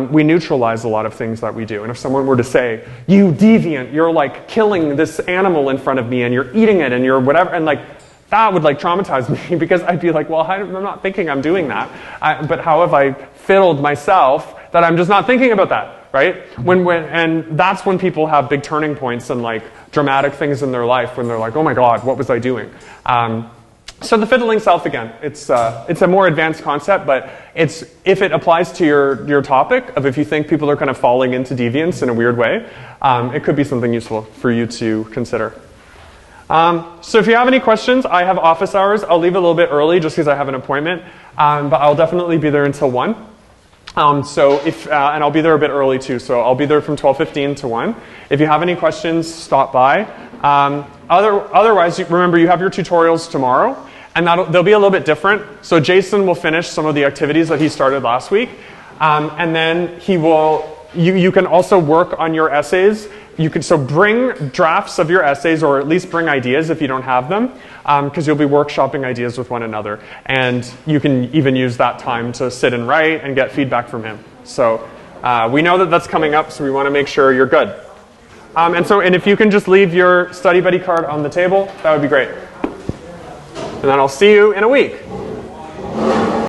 We neutralize a lot of things that we do. And if someone were to say, you deviant, you're like killing this animal in front of me and you're eating it and you're whatever, and like, that would like traumatize me because I'd be like, well, I'm not thinking I'm doing that. But how have I fiddled myself that I'm just not thinking about that, right? And that's when people have big turning points and like dramatic things in their life when they're like, oh my God, what was I doing? So the fiddling self, again, it's a more advanced concept, but if it applies to your topic of if you think people are kind of falling into deviance in a weird way, it could be something useful for you to consider. So if you have any questions, I have office hours. I'll leave a little bit early just because I have an appointment, but I'll definitely be there until 1. And I'll be there a bit early too, so I'll be there from 12:15 to 1. If you have any questions, stop by. Otherwise, remember you have your tutorials tomorrow, and they'll be a little bit different. So Jason will finish some of the activities that he started last week, and then he will. You can also work on your essays. So bring drafts of your essays, or at least bring ideas if you don't have them, because you'll be workshopping ideas with one another. And you can even use that time to sit and write and get feedback from him. So we know that that's coming up, so we want to make sure you're good. And if you can just leave your study buddy card on the table, that would be great. And then I'll see you in a week.